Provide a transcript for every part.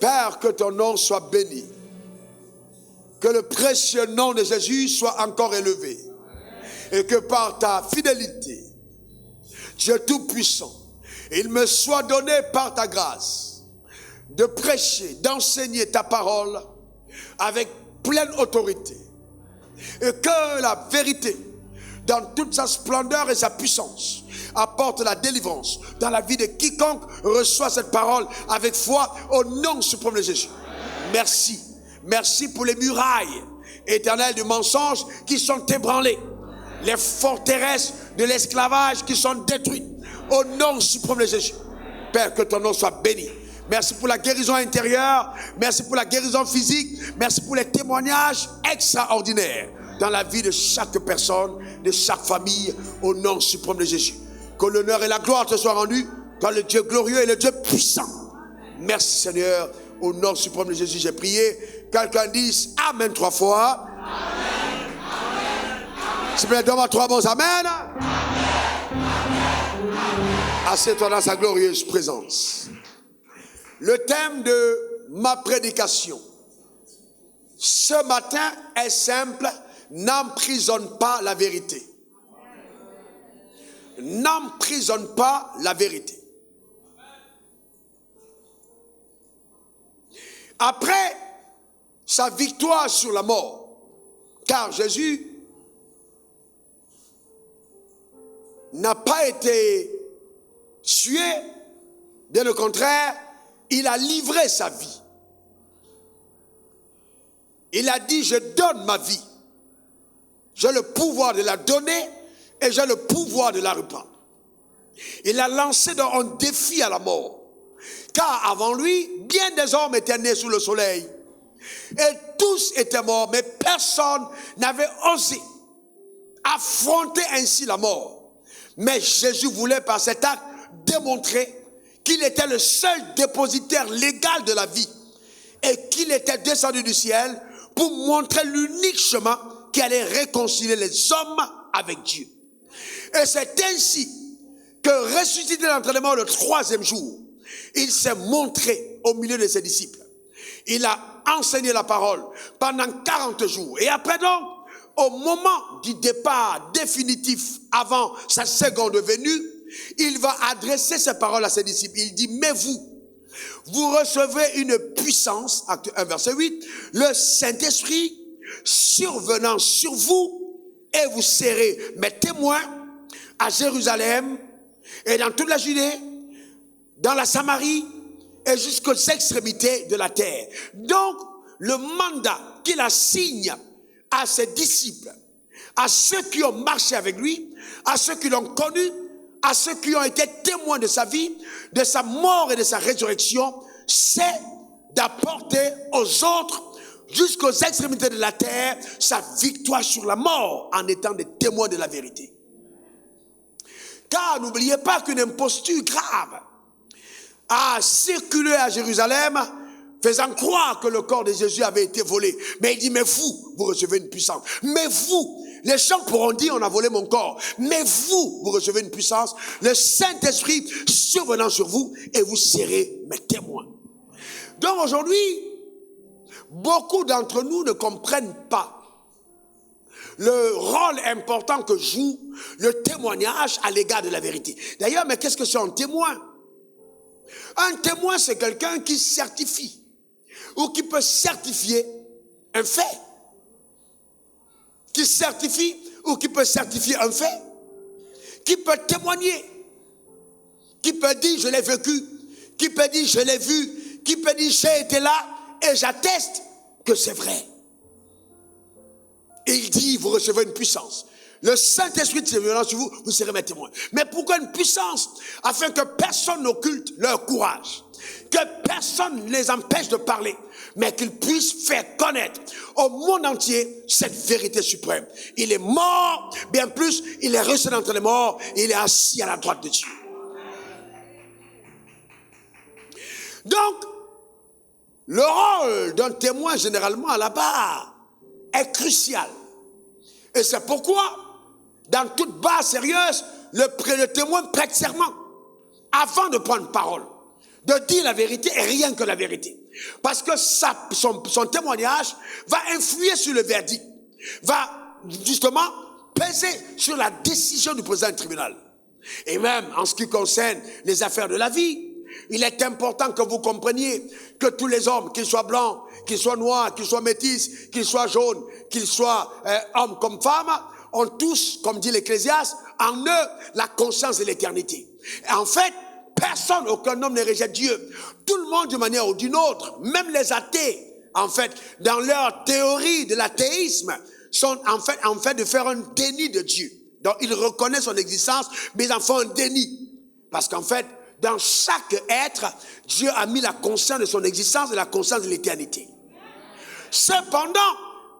Père, que ton nom soit béni. Que le précieux nom de Jésus soit encore élevé. Et que par ta fidélité, Dieu Tout-Puissant, il me soit donné par ta grâce de prêcher, d'enseigner ta parole avec pleine autorité. Et que la vérité, dans toute sa splendeur et sa puissance, apporte la délivrance dans la vie de quiconque reçoit cette parole avec foi au nom suprême de Jésus. Merci. Merci pour les murailles éternelles du mensonge qui sont ébranlées. Les forteresses de l'esclavage qui sont détruites au nom suprême de Jésus. Père, que ton nom soit béni. Merci pour la guérison intérieure. Merci pour la guérison physique. Merci pour les témoignages extraordinaires dans la vie de chaque personne, de chaque famille, au nom suprême de Jésus. Que l'honneur et la gloire te soient rendus, car le Dieu glorieux et le Dieu puissant. Merci Seigneur, au nom suprême de Jésus, j'ai prié. Quelqu'un dise Amen 3 fois. Amen, amen, amen. S'il vous plaît, donne-moi 3 bons Amen. Amen. Assieds-toi dans sa glorieuse présence. Le thème de ma prédication ce matin est simple. N'emprisonne pas la vérité. N'emprisonne pas la vérité. Après sa victoire sur la mort, car Jésus n'a pas été tué, bien au contraire, il a livré sa vie. Il a dit, je donne ma vie. J'ai le pouvoir de la donner et j'ai le pouvoir de la reprendre. Il a lancé un défi à la mort. Car avant lui, bien des hommes étaient nés sous le soleil. Et tous étaient morts, mais personne n'avait osé affronter ainsi la mort. Mais Jésus voulait par cet acte démontrer qu'il était le seul dépositaire légal de la vie. Et qu'il était descendu du ciel pour montrer l'unique chemin qui allait réconcilier les hommes avec Dieu. Et c'est ainsi que ressuscité d'entre les morts le 3e jour, il s'est montré au milieu de ses disciples. Il a enseigné la parole pendant 40 jours. Et après donc, au moment du départ définitif avant sa seconde venue, il va adresser ses paroles à ses disciples. Il dit, mais vous recevez une puissance, acte 1, verset 8, le Saint-Esprit survenant sur vous, et vous serez mes témoins à Jérusalem et dans toute la Judée, dans la Samarie et jusqu'aux extrémités de la terre. Donc, le mandat qu'il assigne à ses disciples, à ceux qui ont marché avec lui, à ceux qui l'ont connu, à ceux qui ont été témoins de sa vie, de sa mort et de sa résurrection, c'est d'apporter aux autres, jusqu'aux extrémités de la terre, sa victoire sur la mort en étant des témoins de la vérité. Car n'oubliez pas qu'une imposture grave a circulé à Jérusalem, faisant croire que le corps de Jésus avait été volé. Mais il dit, mais vous recevez une puissance. Mais vous, les gens pourront dire, on a volé mon corps. Mais vous recevez une puissance. Le Saint-Esprit survenant sur vous et vous serez mes témoins. Donc aujourd'hui, beaucoup d'entre nous ne comprennent pas le rôle important que joue le témoignage à l'égard de la vérité. D'ailleurs, mais qu'est-ce que c'est un témoin? Un témoin, c'est quelqu'un qui certifie ou qui peut certifier un fait. Qui certifie ou qui peut certifier un fait. Qui peut témoigner. Qui peut dire, je l'ai vécu. Qui peut dire, je l'ai vu. Qui peut dire, j'ai été là et j'atteste que c'est vrai. Et il dit, vous recevez une puissance. Le Saint-Esprit de venant sur vous, vous serez mes témoins. Mais pourquoi une puissance? Afin que personne n'occulte leur courage. Que personne ne les empêche de parler. Mais qu'ils puissent faire connaître au monde entier cette vérité suprême. Il est mort, bien plus, il est ressuscité d'entre les morts, et il est assis à la droite de Dieu. Donc, le rôle d'un témoin, généralement, là-bas, est crucial. Et c'est pourquoi, dans toute base sérieuse, le témoin prête serment avant de prendre parole. de dire la vérité et rien que la vérité. Parce que son témoignage va influer sur le verdict, va justement peser sur la décision du président du tribunal. Et même en ce qui concerne les affaires de la vie, il est important que vous compreniez que tous les hommes, qu'ils soient blancs, qu'ils soient noirs, qu'ils soient métis, qu'ils soient jaunes, qu'ils soient hommes comme femmes, ont tous, comme dit l'Ecclésiaste, en eux la conscience de l'éternité. Et en fait, personne, aucun homme ne rejette Dieu. Tout le monde d'une manière ou d'une autre, même les athées, en fait, dans leur théorie de l'athéisme, sont en fait de faire un déni de Dieu. Donc ils reconnaissent son existence, mais ils en font un déni. Parce qu'en fait, dans chaque être, Dieu a mis la conscience de son existence et la conscience de l'éternité. Cependant,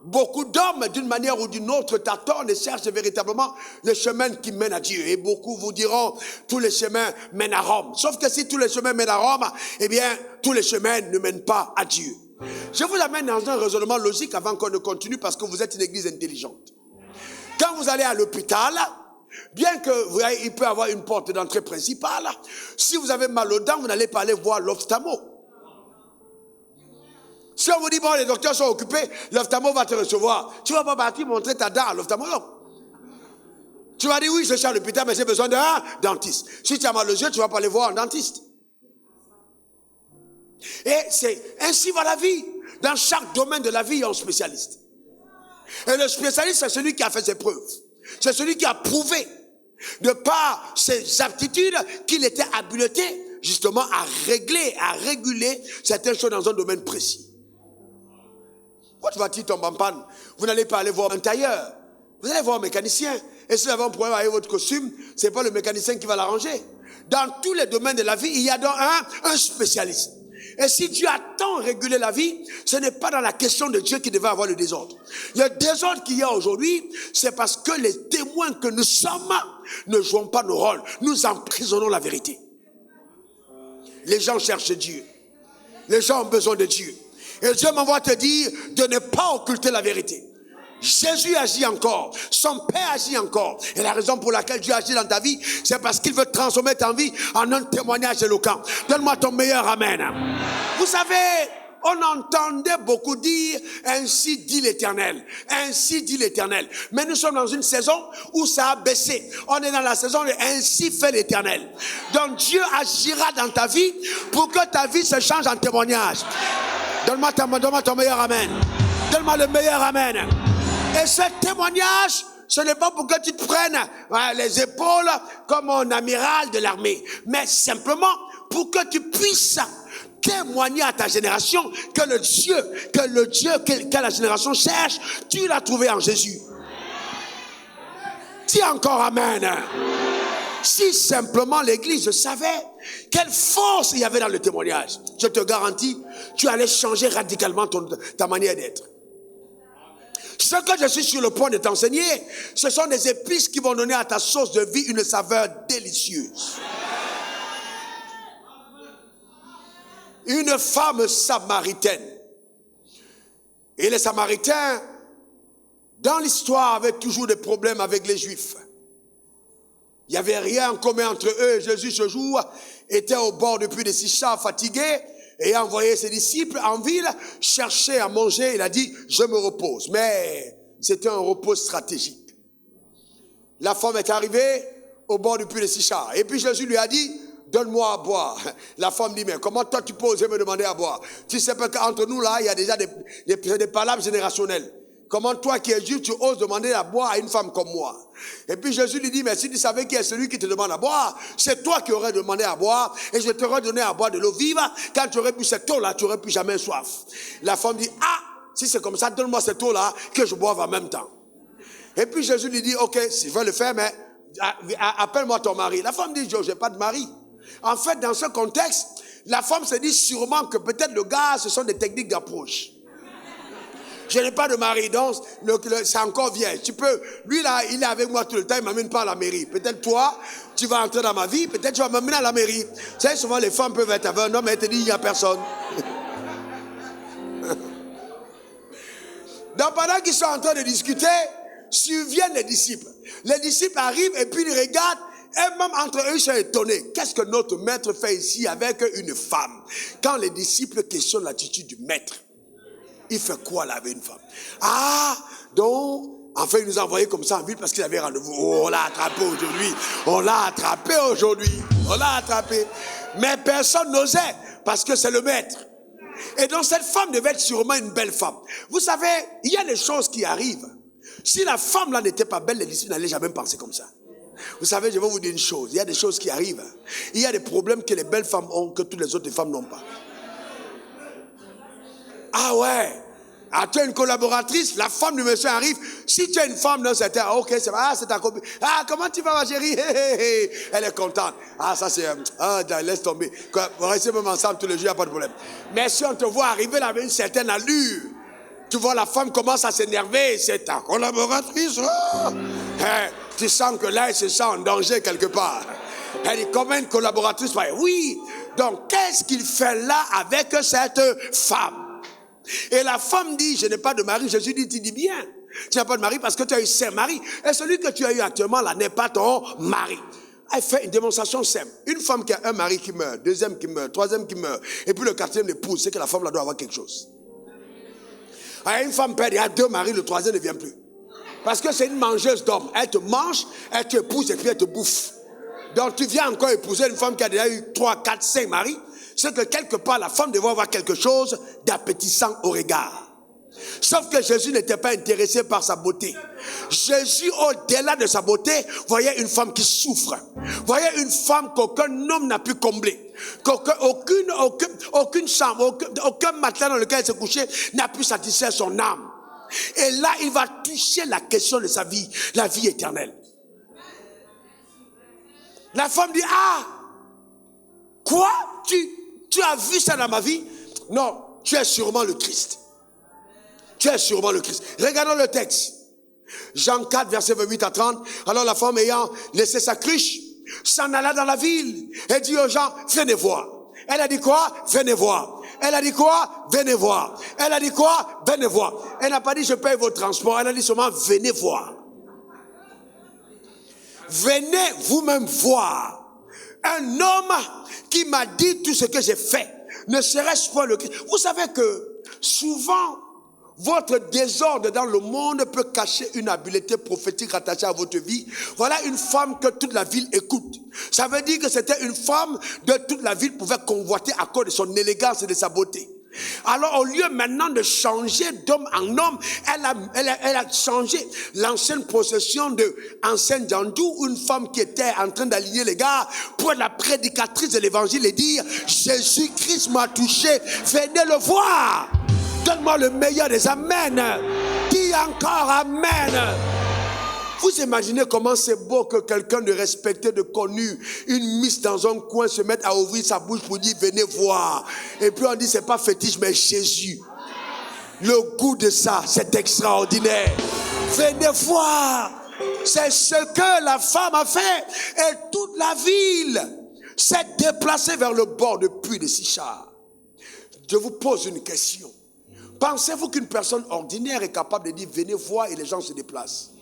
beaucoup d'hommes, d'une manière ou d'une autre, tâtonnent et cherchent véritablement le chemin qui mène à Dieu. Et beaucoup vous diront, tous les chemins mènent à Rome. Sauf que si tous les chemins mènent à Rome, eh bien, tous les chemins ne mènent pas à Dieu. Je vous amène dans un raisonnement logique avant qu'on ne continue parce que vous êtes une église intelligente. Quand vous allez à l'hôpital, bien que vous voyez, il peut y avoir une porte d'entrée principale, si vous avez mal aux dents, vous n'allez pas aller voir l'ophtalmo. Si on vous dit, bon, les docteurs sont occupés, l'ophtalmo va te recevoir. Tu vas pas partir montrer ta dent à l'ophtalmologue. Tu vas dire, oui, je suis à l'hôpital, mais j'ai besoin d'un dentiste. Si tu as mal aux yeux, tu vas pas aller voir un dentiste. Et c'est ainsi va la vie. Dans chaque domaine de la vie, il y a un spécialiste. Et le spécialiste, c'est celui qui a fait ses preuves. C'est celui qui a prouvé, de par ses aptitudes, qu'il était habilité, justement, à réguler certaines choses dans un domaine précis. Votre voiture tombe en panne, vous n'allez pas aller voir un tailleur. Vous allez voir un mécanicien. Et si vous avez un problème avec votre costume, c'est pas le mécanicien qui va l'arranger. Dans tous les domaines de la vie, il y a donc un spécialiste. Et si Dieu a tant régulé la vie, ce n'est pas dans la question de Dieu qu'il devait avoir le désordre. Le désordre qu'il y a aujourd'hui, c'est parce que les témoins que nous sommes ne jouons pas nos rôles. Nous emprisonnons la vérité. Les gens cherchent Dieu. Les gens ont besoin de Dieu. Et Dieu m'envoie te dire de ne pas occulter la vérité. Jésus agit encore, son Père agit encore. Et la raison pour laquelle Dieu agit dans ta vie, c'est parce qu'il veut transformer ta vie en un témoignage éloquent. Donne-moi ton meilleur amen. Vous savez, on entendait beaucoup dire, ainsi dit l'Éternel, ainsi dit l'Éternel. Mais nous sommes dans une saison où ça a baissé. On est dans la saison de ainsi fait l'Éternel. Donc Dieu agira dans ta vie pour que ta vie se change en témoignage. Donne-moi ton meilleur amen. Donne-moi le meilleur amen. Et ce témoignage, ce n'est pas pour que tu te prennes les épaules comme un amiral de l'armée, mais simplement pour que tu puisses témoigner à ta génération que le Dieu que la génération cherche, tu l'as trouvé en Jésus. Dis encore amen. Si simplement l'église savait quelle force il y avait dans le témoignage, je te garantis, tu allais changer radicalement ta manière d'être. Ce que je suis sur le point de t'enseigner, ce sont des épices qui vont donner à ta sauce de vie une saveur délicieuse. Une femme samaritaine. Et les Samaritains, dans l'histoire, avaient toujours des problèmes avec les Juifs. Il n'y avait rien en commun entre eux. Jésus, ce jour, était au bord du puits de Sichar, fatigué, et a envoyé ses disciples en ville chercher à manger. Il a dit, je me repose. Mais c'était un repos stratégique. La femme est arrivée au bord du puits de Sichar. Et puis Jésus lui a dit, donne-moi à boire. La femme dit, mais comment toi tu peux oser me demander à boire? Tu sais pas qu'entre nous là, il y a déjà des palabres générationnelles. Comment toi qui es juif, tu oses demander à boire à une femme comme moi? Et puis Jésus lui dit, mais si tu savais qui est celui qui te demande à boire, c'est toi qui aurais demandé à boire, et je t'aurais donné à boire de l'eau vive. Quand tu aurais bu cette eau-là, tu n'aurais plus jamais soif. La femme dit, ah, si c'est comme ça, donne-moi cette eau-là, que je boive en même temps. Et puis Jésus lui dit, ok, si je veux le faire, mais appelle-moi ton mari. La femme dit, je n'ai pas de mari. En fait, dans ce contexte, la femme se dit sûrement que peut-être le gars, ce sont des techniques d'approche. Je n'ai pas de mari, donc c'est encore vierge. Tu peux, lui là, il est avec moi tout le temps, il ne m'amène pas à la mairie. Peut-être toi, tu vas entrer dans ma vie, peut-être tu vas m'amener à la mairie. Tu sais, souvent les femmes peuvent être avec un homme et te dire, il n'y a personne. Donc pendant qu'ils sont en train de discuter, surviennent les disciples. Les disciples arrivent et puis ils regardent Et même entre eux, ils sont étonnés. Qu'est-ce que notre maître fait ici avec une femme? Quand les disciples questionnent l'attitude du maître, il fait quoi là avec une femme? Ah, donc, enfin, il nous a envoyés comme ça en ville parce qu'il avait rendez-vous. Oh, on l'a attrapé aujourd'hui. On l'a attrapé aujourd'hui. On l'a attrapé. Mais personne n'osait parce que c'est le maître. Et donc, cette femme devait être sûrement une belle femme. Vous savez, il y a des choses qui arrivent. Si la femme là n'était pas belle, les disciples n'allaient jamais penser comme ça. Vous savez, je vais vous dire une chose. Il y a des choses qui arrivent. Il y a des problèmes que les belles femmes ont que toutes les autres femmes n'ont pas. Ah ouais. Ah, tu as une collaboratrice, la femme du monsieur arrive. Si tu as une femme dans cette terre, ok, c'est ah, c'est ta copine. Ah, comment tu vas, ma chérie? Elle est contente. Ah, ça c'est laisse tomber. Vous restez même ensemble tous les jours, il n'y a pas de problème. Mais si on te voit arriver là avec une certaine allure, tu vois la femme commence à s'énerver, c'est ta collaboratrice. Oh. Tu sens que là, elle se sent en danger quelque part. Elle dit, comment une collaboratrice? Oui. Donc, qu'est-ce qu'il fait là avec cette femme? Et la femme dit, je n'ai pas de mari. Jésus dit, tu dis bien, tu n'as pas de mari parce que tu as eu 5 maris. Et celui que tu as eu actuellement là n'est pas ton mari. Elle fait une démonstration simple. Une femme qui a un mari qui meurt, deuxième qui meurt, troisième qui meurt, et puis le quatrième l'épouse, c'est que la femme là doit avoir quelque chose. Alors, une femme perd, il y a 2 maris, le troisième ne vient plus. Parce que c'est une mangeuse d'hommes. Elle te mange, elle te épouse et puis elle te bouffe. Donc tu viens encore épouser une femme qui a déjà eu 3, 4, 5 maris. C'est que quelque part, la femme devait avoir quelque chose d'appétissant au regard. Sauf que Jésus n'était pas intéressé par sa beauté. Jésus, au-delà de sa beauté, voyait une femme qui souffre. Voyait une femme qu'aucun homme n'a pu combler. Aucune chambre, aucun matelas dans lequel elle se couchait n'a pu satisfaire son âme. Et là, il va toucher la question de sa vie, la vie éternelle. La femme dit, ah, quoi? Tu as vu ça dans ma vie? Non, tu es sûrement le Christ. Tu es sûrement le Christ. Regardons le texte. Jean 4, verset 28 à 30. Alors la femme ayant laissé sa cruche, s'en alla dans la ville et dit aux gens, venez voir. Elle a dit quoi? Venez voir. Elle a dit quoi? Venez voir. Elle a dit quoi? Venez voir. Elle n'a pas dit je paye vos transports. Elle a dit seulement venez voir. Venez vous-même voir. Un homme qui m'a dit tout ce que j'ai fait. Ne serait-ce pas le Christ? Vous savez que souvent, votre désordre dans le monde peut cacher une habileté prophétique rattachée à votre vie. Voilà une femme que toute la ville écoute. Ça veut dire que c'était une femme de toute la ville pouvait convoiter à cause de son élégance et de sa beauté. Alors au lieu maintenant de changer d'homme en homme, elle a changé l'ancienne possession de Ancienne Djandou, une femme qui était en train d'aligner les gars pour être la prédicatrice de l'évangile et dire Jésus-Christ m'a touché, venez le voir. Donne-moi le meilleur des amen. Dis encore amen. Vous imaginez comment c'est beau que quelqu'un de respecté, de connu, une miss dans un coin se mette à ouvrir sa bouche pour dire venez voir. Et puis on dit c'est pas fétiche mais Jésus. Le goût de ça, c'est extraordinaire. Venez voir. C'est ce que la femme a fait. Et toute la ville s'est déplacée vers le bord du puits de Sichar. Je vous pose une question. Pensez-vous qu'une personne ordinaire est capable de dire venez voir et les gens se déplacent?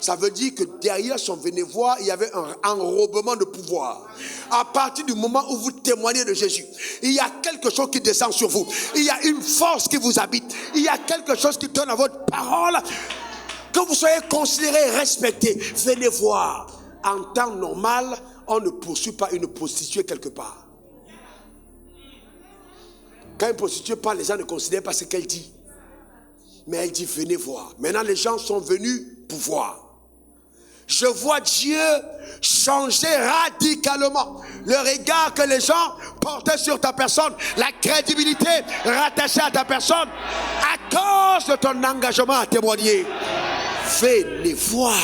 Ça veut dire que derrière son venez voir, il y avait un enrobement de pouvoir. À partir du moment où vous témoignez de Jésus, il y a quelque chose qui descend sur vous. Il y a une force qui vous habite. Il y a quelque chose qui donne à votre parole que vous soyez considéré, respecté. Venez voir. En temps normal, on ne poursuit pas une prostituée quelque part. Quand une prostituée parle, les gens ne considèrent pas ce qu'elle dit. Mais elle dit venez voir. Maintenant les gens sont venus pour voir. Je vois Dieu changer radicalement le regard que les gens portaient sur ta personne, la crédibilité rattachée à ta personne à cause de ton engagement à témoigner. Venez voir.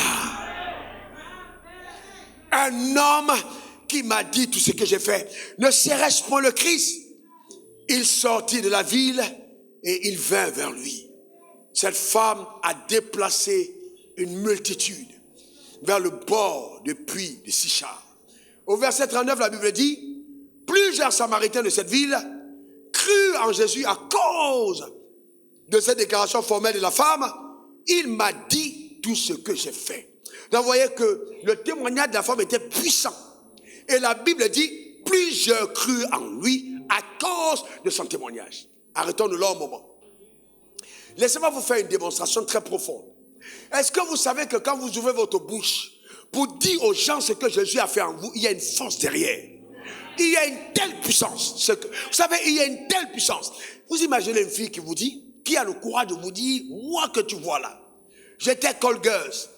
Un homme qui m'a dit tout ce que j'ai fait. Ne serait-ce point le Christ? Il sortit de la ville et il vint vers lui. Cette femme a déplacé une multitude vers le bord du puits de Sichar. Au verset 39, la Bible dit, plusieurs Samaritains de cette ville crurent en Jésus à cause de cette déclaration formelle de la femme. Il m'a dit tout ce que j'ai fait. Donc vous voyez que le témoignage de la femme était puissant. Et la Bible dit, plusieurs crurent en lui à cause de son témoignage. Arrêtons-nous là un moment. Laissez-moi vous faire une démonstration très profonde. Est-ce que vous savez que quand vous ouvrez votre bouche pour dire aux gens ce que Jésus a fait en vous, il y a une force derrière. Il y a une telle puissance. Vous savez, il y a une telle puissance. Vous imaginez une fille qui vous dit, qui a le courage de vous dire, moi que tu vois là, j'étais colgueuse.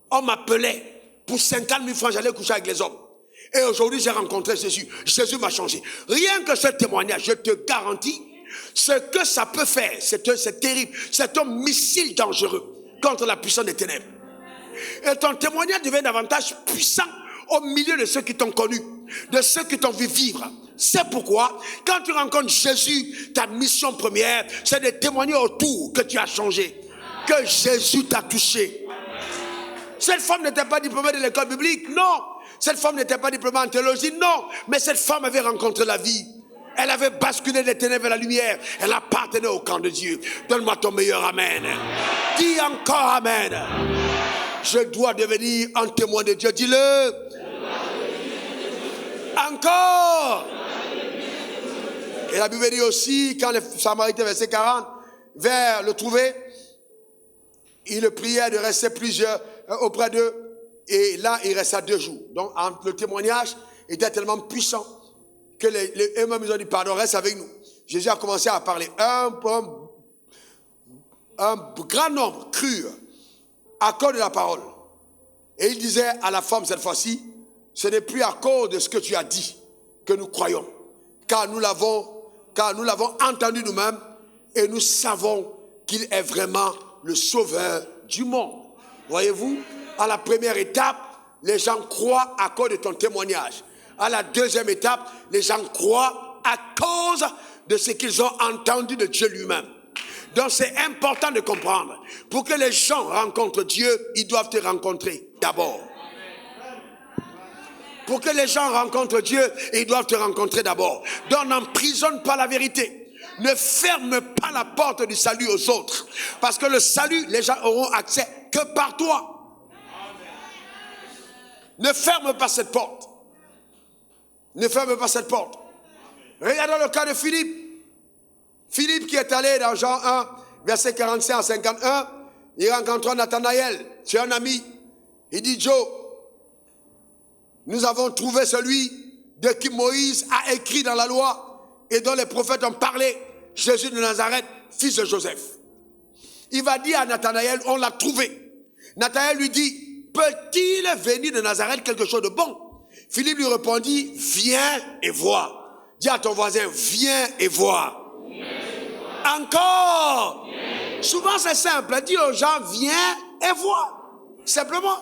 On m'appelait pour 50 000 francs, j'allais coucher avec les hommes. Et aujourd'hui, j'ai rencontré Jésus. Jésus m'a changé. Rien que ce témoignage, je te garantis, ce que ça peut faire, c'est terrible. C'est un missile dangereux contre la puissance des ténèbres. Et ton témoignage devient davantage puissant au milieu de ceux qui t'ont connu, de ceux qui t'ont vu vivre. C'est pourquoi, quand tu rencontres Jésus, ta mission première, c'est de témoigner autour que tu as changé, que Jésus t'a touché. Cette femme n'était pas diplômée de l'école biblique, non. Cette femme n'était pas diplômée en théologie, non. Mais cette femme avait rencontré la vie. Elle avait basculé des ténèbres à la lumière. Elle appartenait au camp de Dieu. Donne-moi ton meilleur amen. Dis encore amen. Je dois devenir un témoin de Dieu. Dis-le. Encore. Et la Bible dit aussi, quand les Samaritains, verset 40, vers le trouver, il le priait de rester auprès d'eux. Et là, il resta 2 jours. Donc, le témoignage était tellement puissant que eux-mêmes, ils ont dit, pardon, reste avec nous. Jésus a commencé à parler. Un grand nombre crurent à cause de la parole. Et il disait à la femme cette fois-ci, ce n'est plus à cause de ce que tu as dit que nous croyons. Car nous l'avons entendu nous-mêmes et nous savons qu'il est vraiment le sauveur du monde. Voyez-vous, à la première étape, les gens croient à cause de ton témoignage. À la deuxième étape, les gens croient à cause de ce qu'ils ont entendu de Dieu lui-même. Donc c'est important de comprendre. Pour que les gens rencontrent Dieu, ils doivent te rencontrer d'abord. Pour que les gens rencontrent Dieu, ils doivent te rencontrer d'abord. Donc n'emprisonne pas la vérité. Ne ferme pas la porte du salut aux autres. Parce que le salut, les gens auront accès que par toi. Ne ferme pas cette porte. Ne ferme pas cette porte. Regardons le cas de Philippe. Philippe qui est allé dans Jean 1, verset 45 à 51, il rencontre Nathanaël, c'est un ami. Il dit, Joe, nous avons trouvé celui de qui Moïse a écrit dans la loi et dont les prophètes ont parlé, Jésus de Nazareth, fils de Joseph. Il va dire à Nathanaël, on l'a trouvé. Nathanaël lui dit, peut-il venir de Nazareth quelque chose de bon? Philippe lui répondit, viens et vois. Dis à ton voisin, viens et vois. Encore. Viens. Souvent c'est simple, dis aux gens, viens et vois. Simplement.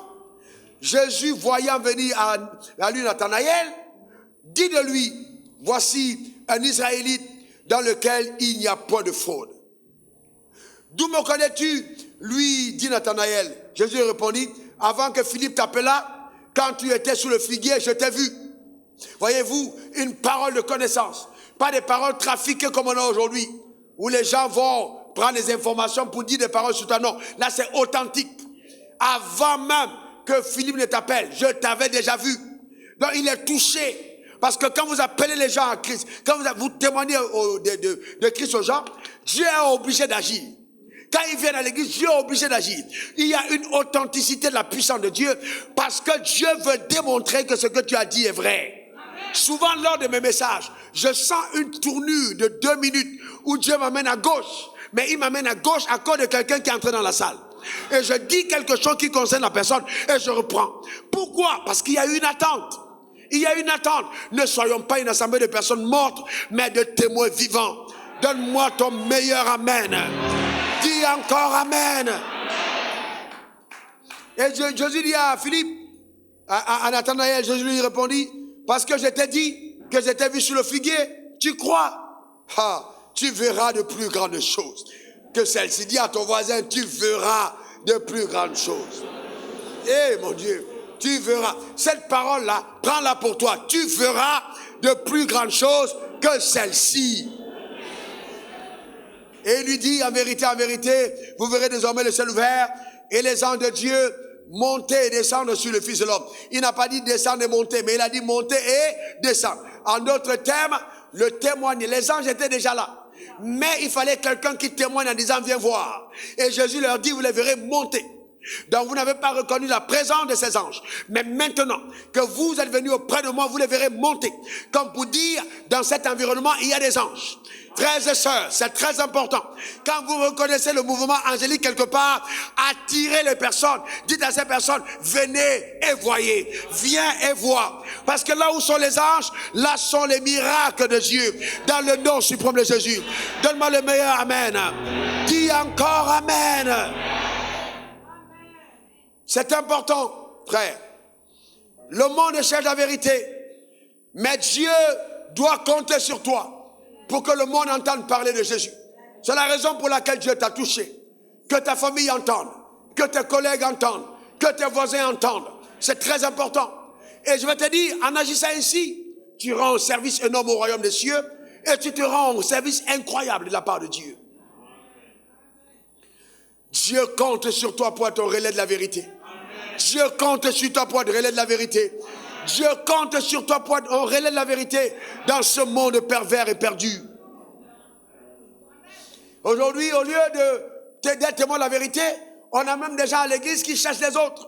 Jésus, voyant venir à lui Nathanaël, dit de lui, voici un Israélite dans lequel il n'y a point de fraude. D'où me connais-tu? Lui dit Nathanaël. Jésus répondit, avant que Philippe t'appelât, quand tu étais sous le figuier, je t'ai vu. Voyez-vous, une parole de connaissance. Pas des paroles trafiquées comme on a aujourd'hui, où les gens vont prendre des informations pour dire des paroles sur toi. Non, là c'est authentique. Avant même que Philippe ne t'appelle, je t'avais déjà vu. Donc il est touché. Parce que quand vous appelez les gens à Christ, quand vous témoignez de Christ aux gens, Dieu est obligé d'agir. Quand ils viennent à l'église, Dieu est obligé d'agir. Il y a une authenticité de la puissance de Dieu parce que Dieu veut démontrer que ce que tu as dit est vrai. Amen. Souvent, lors de mes messages, je sens une tournure de 2 minutes où Dieu m'amène à gauche. Mais il m'amène à gauche à cause de quelqu'un qui est entré dans la salle. Et je dis quelque chose qui concerne la personne et je reprends. Pourquoi? Parce qu'il y a une attente. Il y a une attente. Ne soyons pas une assemblée de personnes mortes, mais de témoins vivants. Donne-moi ton meilleur amen. Dis encore amen. Et Jésus dit à Philippe, à Nathanaël, Jésus lui répondit, parce que je t'ai dit que je t'ai vu sur le figuier, tu crois? Tu verras de plus grandes choses que celle-ci. Dis à ton voisin, tu verras de plus grandes choses. Eh mon Dieu, tu verras. Cette parole-là, prends-la pour toi. Tu verras de plus grandes choses que celle-ci. Et il lui dit, en vérité, vous verrez désormais le ciel ouvert et les anges de Dieu monter et descendre sur le Fils de l'homme. Il n'a pas dit descendre et monter, mais il a dit monter et descendre. En d'autres termes, le témoignage, les anges étaient déjà là. Mais il fallait quelqu'un qui témoigne en disant viens voir. Et Jésus leur dit vous les verrez monter. Donc vous n'avez pas reconnu la présence de ces anges. Mais maintenant que vous êtes venus auprès de moi, vous les verrez monter. Comme pour dire, dans cet environnement, il y a des anges. Frères et sœurs, c'est très important. Quand vous reconnaissez le mouvement angélique quelque part, attirez les personnes. Dites à ces personnes, venez et voyez. Viens et vois. Parce que là où sont les anges, là sont les miracles de Dieu. Dans le nom suprême de Jésus. Donne-moi le meilleur amen. Dis encore amen. C'est important, frère. Le monde cherche la vérité. Mais Dieu doit compter sur toi pour que le monde entende parler de Jésus. C'est la raison pour laquelle Dieu t'a touché. Que ta famille entende, que tes collègues entendent, que tes voisins entendent. C'est très important. Et je vais te dire, en agissant ainsi, tu rends un service énorme au royaume des cieux et tu te rends un service incroyable de la part de Dieu. Dieu compte sur toi pour être un relais de la vérité. Dieu compte sur toi pour être un relais de la vérité. Dieu compte sur toi pour être un relais de la vérité dans ce monde pervers et perdu. Aujourd'hui, au lieu d'être témoin de la vérité, on a même des gens à l'église qui cherchent les autres.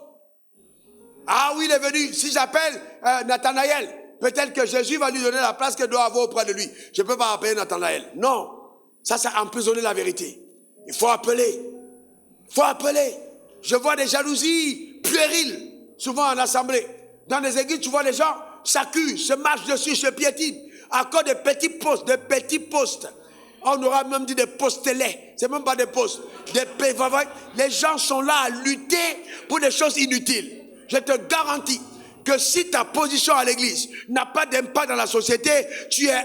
Ah oui, il est venu. Si j'appelle Nathanaël, peut-être que Jésus va lui donner la place qu'il doit avoir auprès de lui. Je ne peux pas appeler Nathanaël. Non, ça c'est emprisonner la vérité. Il faut appeler. Il faut appeler. Je vois des jalousies puériles, souvent en assemblée. Dans les églises, tu vois les gens s'accusent, se marchent dessus, se piétinent. À cause de petits postes. On aura même dit des postelets. C'est même pas des postes. Les gens sont là à lutter pour des choses inutiles. Je te garantis que si ta position à l'église n'a pas d'impact dans la société, tu es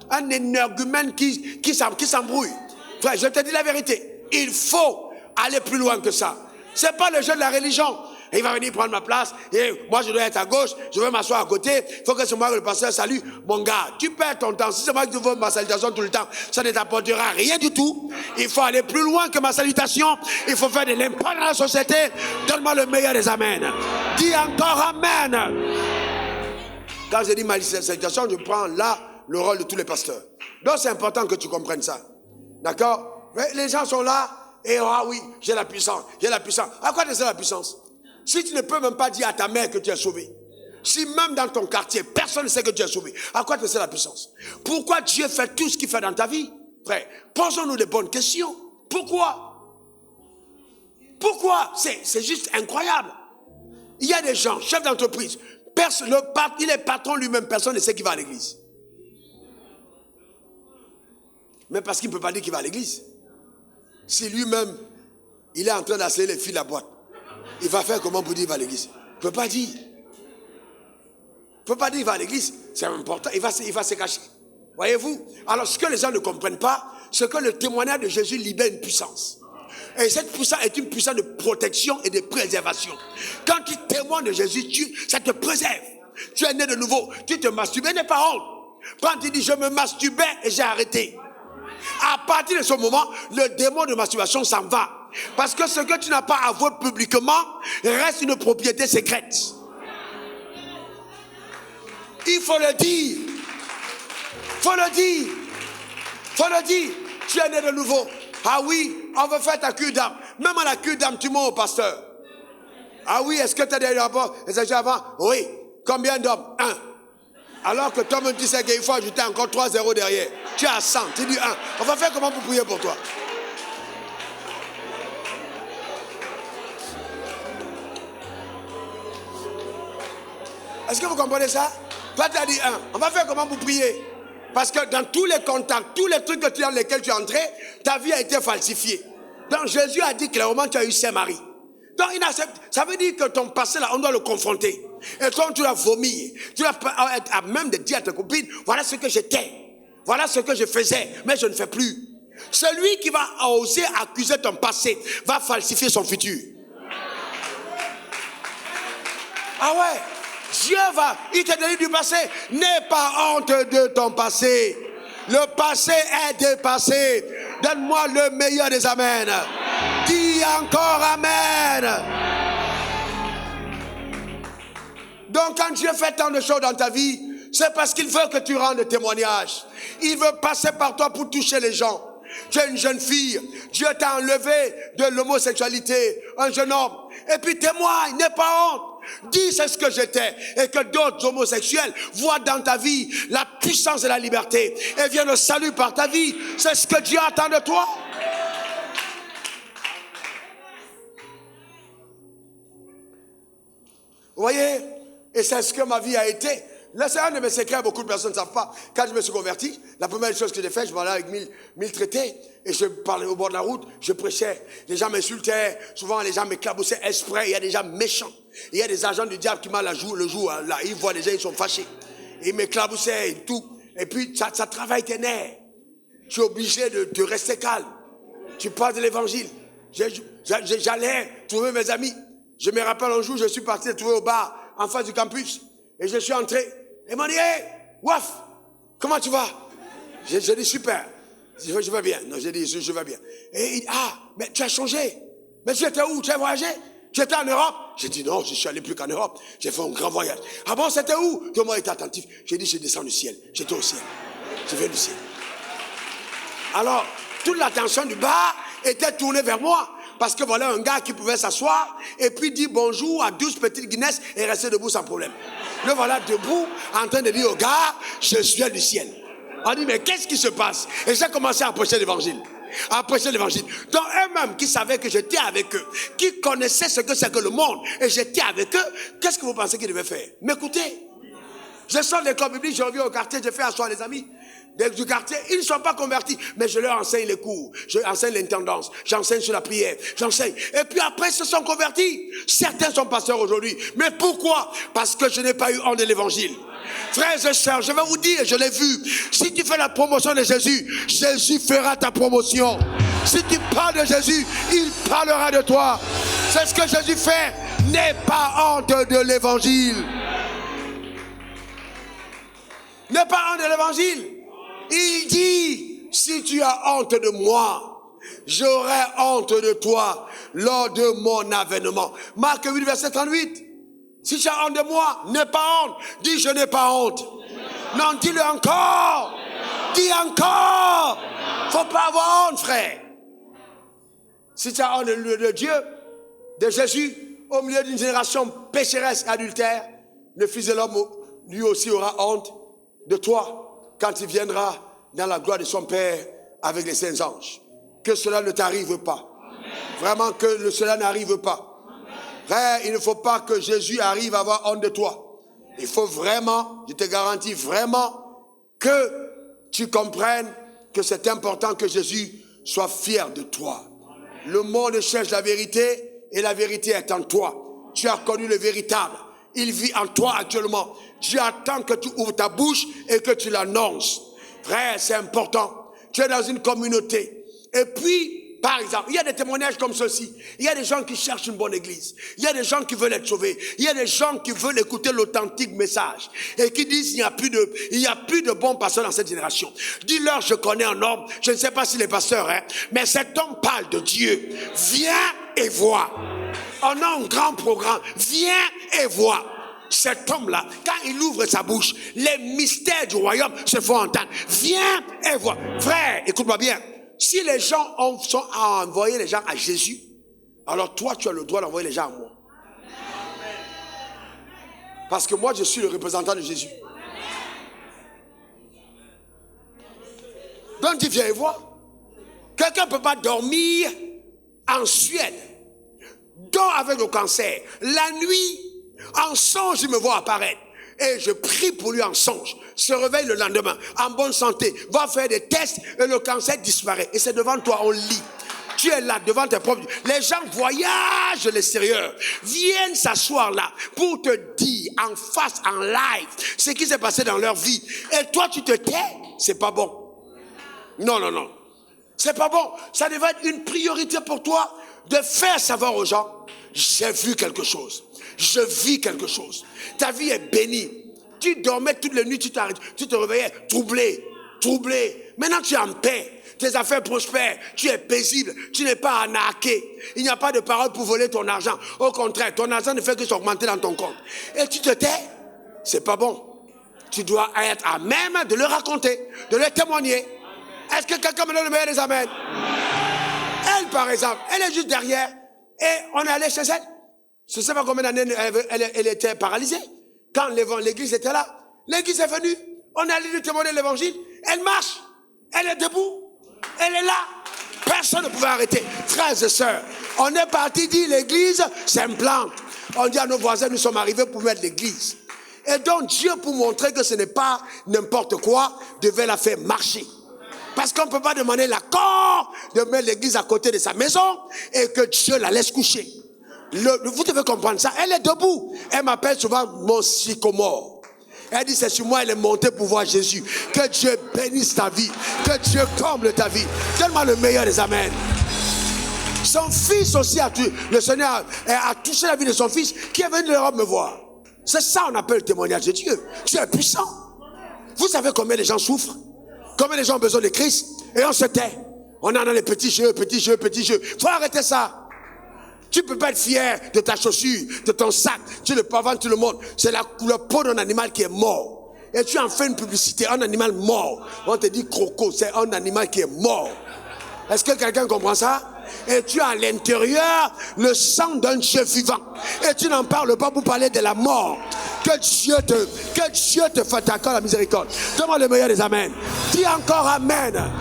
un énergumène qui s'embrouille. Frère, je te dis la vérité. Il faut aller plus loin que ça. C'est pas le jeu de la religion. Il va venir prendre ma place et moi je dois être à gauche, je veux m'asseoir à côté, il faut que c'est moi que le pasteur salue. Mon gars, tu perds ton temps. Si c'est moi qui te veux ma salutation tout le temps, ça ne t'apportera rien du tout. Il faut aller plus loin que ma salutation. Il faut faire de l'impact dans la société. Donne-moi le meilleur des amens. Dis encore amen. Quand je dis ma salutation, je prends là le rôle de tous les pasteurs. Donc c'est important que tu comprennes ça. D'accord? Les gens sont là et ah oui, j'ai la puissance, j'ai la puissance. À quoi te sert la puissance? Si tu ne peux même pas dire à ta mère que tu es sauvé, si même dans ton quartier, personne ne sait que tu es sauvé, à quoi te sert la puissance? Pourquoi Dieu fait tout ce qu'il fait dans ta vie? Frère, posons-nous de bonnes questions. Pourquoi? Pourquoi? C'est juste incroyable. Il y a des gens, chefs d'entreprise, il est patron lui-même, personne ne sait qu'il va à l'église. Mais parce qu'il ne peut pas dire qu'il va à l'église. Si lui-même, il est en train d'asseoir les filles de la boîte, il va faire comment pour dire qu'il va à l'église? Il ne peut pas dire. Il ne peut pas dire qu'il va à l'église. C'est important. Il va se cacher. Voyez-vous? Alors, ce que les gens ne comprennent pas, c'est que le témoignage de Jésus libère une puissance. Et cette puissance est une puissance de protection et de préservation. Quand tu témoignes de Jésus, ça te préserve. Tu es né de nouveau. Tu te masturbais, n'est pas honte. Quand tu dis je me masturbais et j'ai arrêté. À partir de ce moment, le démon de masturbation s'en va. Parce que ce que tu n'as pas avoué publiquement reste une propriété secrète. Il faut le dire. Faut le dire. Faut le dire. Tu es né de nouveau. Ah oui, on veut faire ta cure d'âme. Même à la cure d'âme, tu mens au pasteur. Ah oui, est-ce que tu as des rapports? Avant? Oui. Combien d'hommes? 1. Alors que toi-même tu sais qu'il faut ajouter encore 3 zéros derrière. Tu es à 100, tu dis 1. On va faire comment pour prier pour toi? Est-ce que vous comprenez ça? Toi tu as dit 1. On va faire comment pour prier? Parce que dans tous les contacts, tous les trucs dans lesquels tu es entré, ta vie a été falsifiée. Donc Jésus a dit clairement que tu as eu Saint-Marie. Donc ça veut dire que ton passé là, on doit le confronter. Et quand tu dois vomir, tu dois être même de dire à ta copine, voilà ce que j'étais, voilà ce que je faisais, mais je ne fais plus. Celui qui va oser accuser ton passé va falsifier son futur. Ah ouais, Dieu il te donne du passé. N'aie pas honte de ton passé. Le passé est dépassé. Donne-moi le meilleur des amens. Dis encore amen. Donc quand Dieu fait tant de choses dans ta vie, c'est parce qu'il veut que tu rendes témoignage. Il veut passer par toi pour toucher les gens. Tu es une jeune fille, Dieu t'a enlevé de l'homosexualité, un jeune homme. Et puis témoigne, n'aie pas honte. Dis c'est ce que j'étais et que d'autres homosexuels voient dans ta vie la puissance de la liberté et viennent au salut par ta vie. C'est ce que Dieu attend de toi. Vous voyez? Et c'est ce que ma vie a été. Là, c'est un de mes secrets, beaucoup de personnes ne savent pas. Quand je me suis converti, la première chose que j'ai fait, je m'en allais avec 1000 traités et je parlais au bord de la route, je prêchais. Les gens m'insultaient, souvent les gens m'éclaboussaient exprès, il y a des gens méchants. Il y a des agents du diable qui m'ont le jour, là, ils voient les gens, ils sont fâchés. Ils m'éclaboussaient et tout. Et puis, ça travaille tes nerfs. Tu es obligé de rester calme. Tu parles de l'évangile. J'allais trouver mes amis. Je me rappelle un jour, je suis parti trouver au bar en face du campus. Et je suis entré. Et ils m'ont dit, hey, Waf, comment tu vas? J'ai dit, super. Je vais bien. Non, j'ai dit, je vais bien. Et il dit, ah, mais tu as changé. Mais tu étais où? Tu as voyagé? Tu étais en Europe? J'ai dit, non, je suis allé plus qu'en Europe. J'ai fait un grand voyage. Ah bon, c'était où? Tout le monde était attentif. J'ai dit, je descends du ciel. J'étais au ciel. Je viens du ciel. Alors, toute l'attention du bar était tournée vers moi. Parce que voilà un gars qui pouvait s'asseoir et puis dire bonjour à 12 petites Guinness et rester debout sans problème. Le voilà debout en train de dire au gars, je suis du ciel. On dit, mais qu'est-ce qui se passe? Et j'ai commencé à prêcher l'évangile. À prêcher l'évangile. Donc eux-mêmes qui savaient que j'étais avec eux, qui connaissaient ce que c'est que le monde, et j'étais avec eux, qu'est-ce que vous pensez qu'ils devaient faire? M'écouter. Je sors de l'école biblique, je reviens au quartier, je fais asseoir les amis du quartier, ils ne sont pas convertis, mais je leur enseigne les cours, j'enseigne l'intendance, j'enseigne sur la prière, j'enseigne. Et puis après, ils se sont convertis. Certains sont pasteurs aujourd'hui. Mais pourquoi? Parce que je n'ai pas eu honte de l'évangile. Frères et sœurs, je vais vous dire, je l'ai vu. Si tu fais la promotion de Jésus, Jésus fera ta promotion. Si tu parles de Jésus, il parlera de toi. C'est ce que Jésus fait. N'aie pas honte de l'évangile. N'aie pas honte de l'évangile. Il dit, si tu as honte de moi, j'aurai honte de toi lors de mon avènement. Marc 8, verset 38. Si tu as honte de moi, n'aie pas honte. Dis, je n'ai pas honte. Non, dis-le encore. Dis encore. Faut pas avoir honte, frère. Si tu as honte de Dieu, de Jésus, au milieu d'une génération pécheresse et adultère, le Fils de l'homme, lui aussi, aura honte de toi quand il viendra dans la gloire de son Père avec les saints anges. Que cela ne t'arrive pas. Vraiment que cela n'arrive pas. Frère, il ne faut pas que Jésus arrive à avoir honte de toi. Il faut vraiment, je te garantis vraiment, que tu comprennes que c'est important que Jésus soit fier de toi. Le monde cherche la vérité et la vérité est en toi. Tu as connu le véritable. Il vit en toi actuellement. Dieu attend que tu ouvres ta bouche et que tu l'annonces. Frère, c'est important. Tu es dans une communauté. Et puis, par exemple, il y a des témoignages comme ceci. Il y a des gens qui cherchent une bonne église. Il y a des gens qui veulent être sauvés. Il y a des gens qui veulent écouter l'authentique message. Et qui disent, il n'y a plus de bons pasteurs dans cette génération. Dis-leur, je connais un homme. Je ne sais pas s'il est pasteur, mais cet homme parle de Dieu. Viens et vois. On a un grand programme. Viens et vois. Cet homme-là, quand il ouvre sa bouche, les mystères du royaume se font entendre. Viens et vois. Frère, écoute-moi bien. Si les gens sont à envoyer les gens à Jésus, alors toi, tu as le droit d'envoyer les gens à moi. Parce que moi, je suis le représentant de Jésus. Donc, tu viens et vois. Quelqu'un ne peut pas dormir en Suède. Dort avec le cancer. La nuit, en songe, il me voit apparaître. Et je prie pour lui en songe. Se réveille le lendemain, en bonne santé. Va faire des tests et le cancer disparaît. Et c'est devant toi, on lit. Tu es là, devant tes propres... Les gens voyagent l'extérieur. Viennent s'asseoir là pour te dire, en face, en live, ce qui s'est passé dans leur vie. Et toi, tu te tais. C'est pas bon. Non, non, non. C'est pas bon. Ça devrait être une priorité pour toi de faire savoir aux gens, j'ai vu quelque chose. Je vis quelque chose. Ta vie est bénie. Tu dormais toutes les nuits, tu te réveillais troublé. Maintenant, tu es en paix. Tes affaires prospèrent. Tu es paisible. Tu n'es pas arnaqué. Il n'y a pas de parole pour voler ton argent. Au contraire, ton argent ne fait que s'augmenter dans ton compte. Et tu te tais. C'est pas bon. Tu dois être à même de le raconter, de le témoigner. Est-ce que quelqu'un me donne le meilleur des amens? Elle, par exemple, elle est juste derrière. Et on est allé chez elle. Je ne sais pas combien d'années elle était paralysée. Quand l'église était là, l'église est venue. On est allé lui témoigner l'évangile. Elle marche. Elle est debout. Elle est là. Personne ne pouvait arrêter. Frères et sœurs, on est parti dire l'église s'implante. On dit à nos voisins, nous sommes arrivés pour mettre l'église. Et donc Dieu, pour montrer que ce n'est pas n'importe quoi, devait la faire marcher. Parce qu'on ne peut pas demander l'accord de mettre l'église à côté de sa maison et que Dieu la laisse coucher. Vous devez comprendre ça. Elle est debout. Elle m'appelle souvent mon sycomore. Elle dit, c'est sur moi, elle est montée pour voir Jésus. Que Dieu bénisse ta vie. Que Dieu comble ta vie. Donne-moi le meilleur des amens. Son fils aussi, le Seigneur a touché la vie de son fils qui est venu de l'Europe me voir. C'est ça on appelle le témoignage de Dieu. Dieu est puissant. Vous savez combien de gens souffrent? Combien de gens ont besoin de Christ? Et on se tait. On est dans les petits jeux. Faut arrêter ça. Tu ne peux pas être fier de ta chaussure, de ton sac. Tu ne peux pas vendre tout le monde. C'est le peau d'un animal qui est mort. Et tu en fais une publicité, un animal mort. On te dit croco, c'est un animal qui est mort. Est-ce que quelqu'un comprend ça? Et tu as à l'intérieur le sang d'un Dieu vivant. Et tu n'en parles pas pour parler de la mort. Que Dieu te fasse encore la miséricorde. Donne-moi le meilleur des amens. Dis encore amen.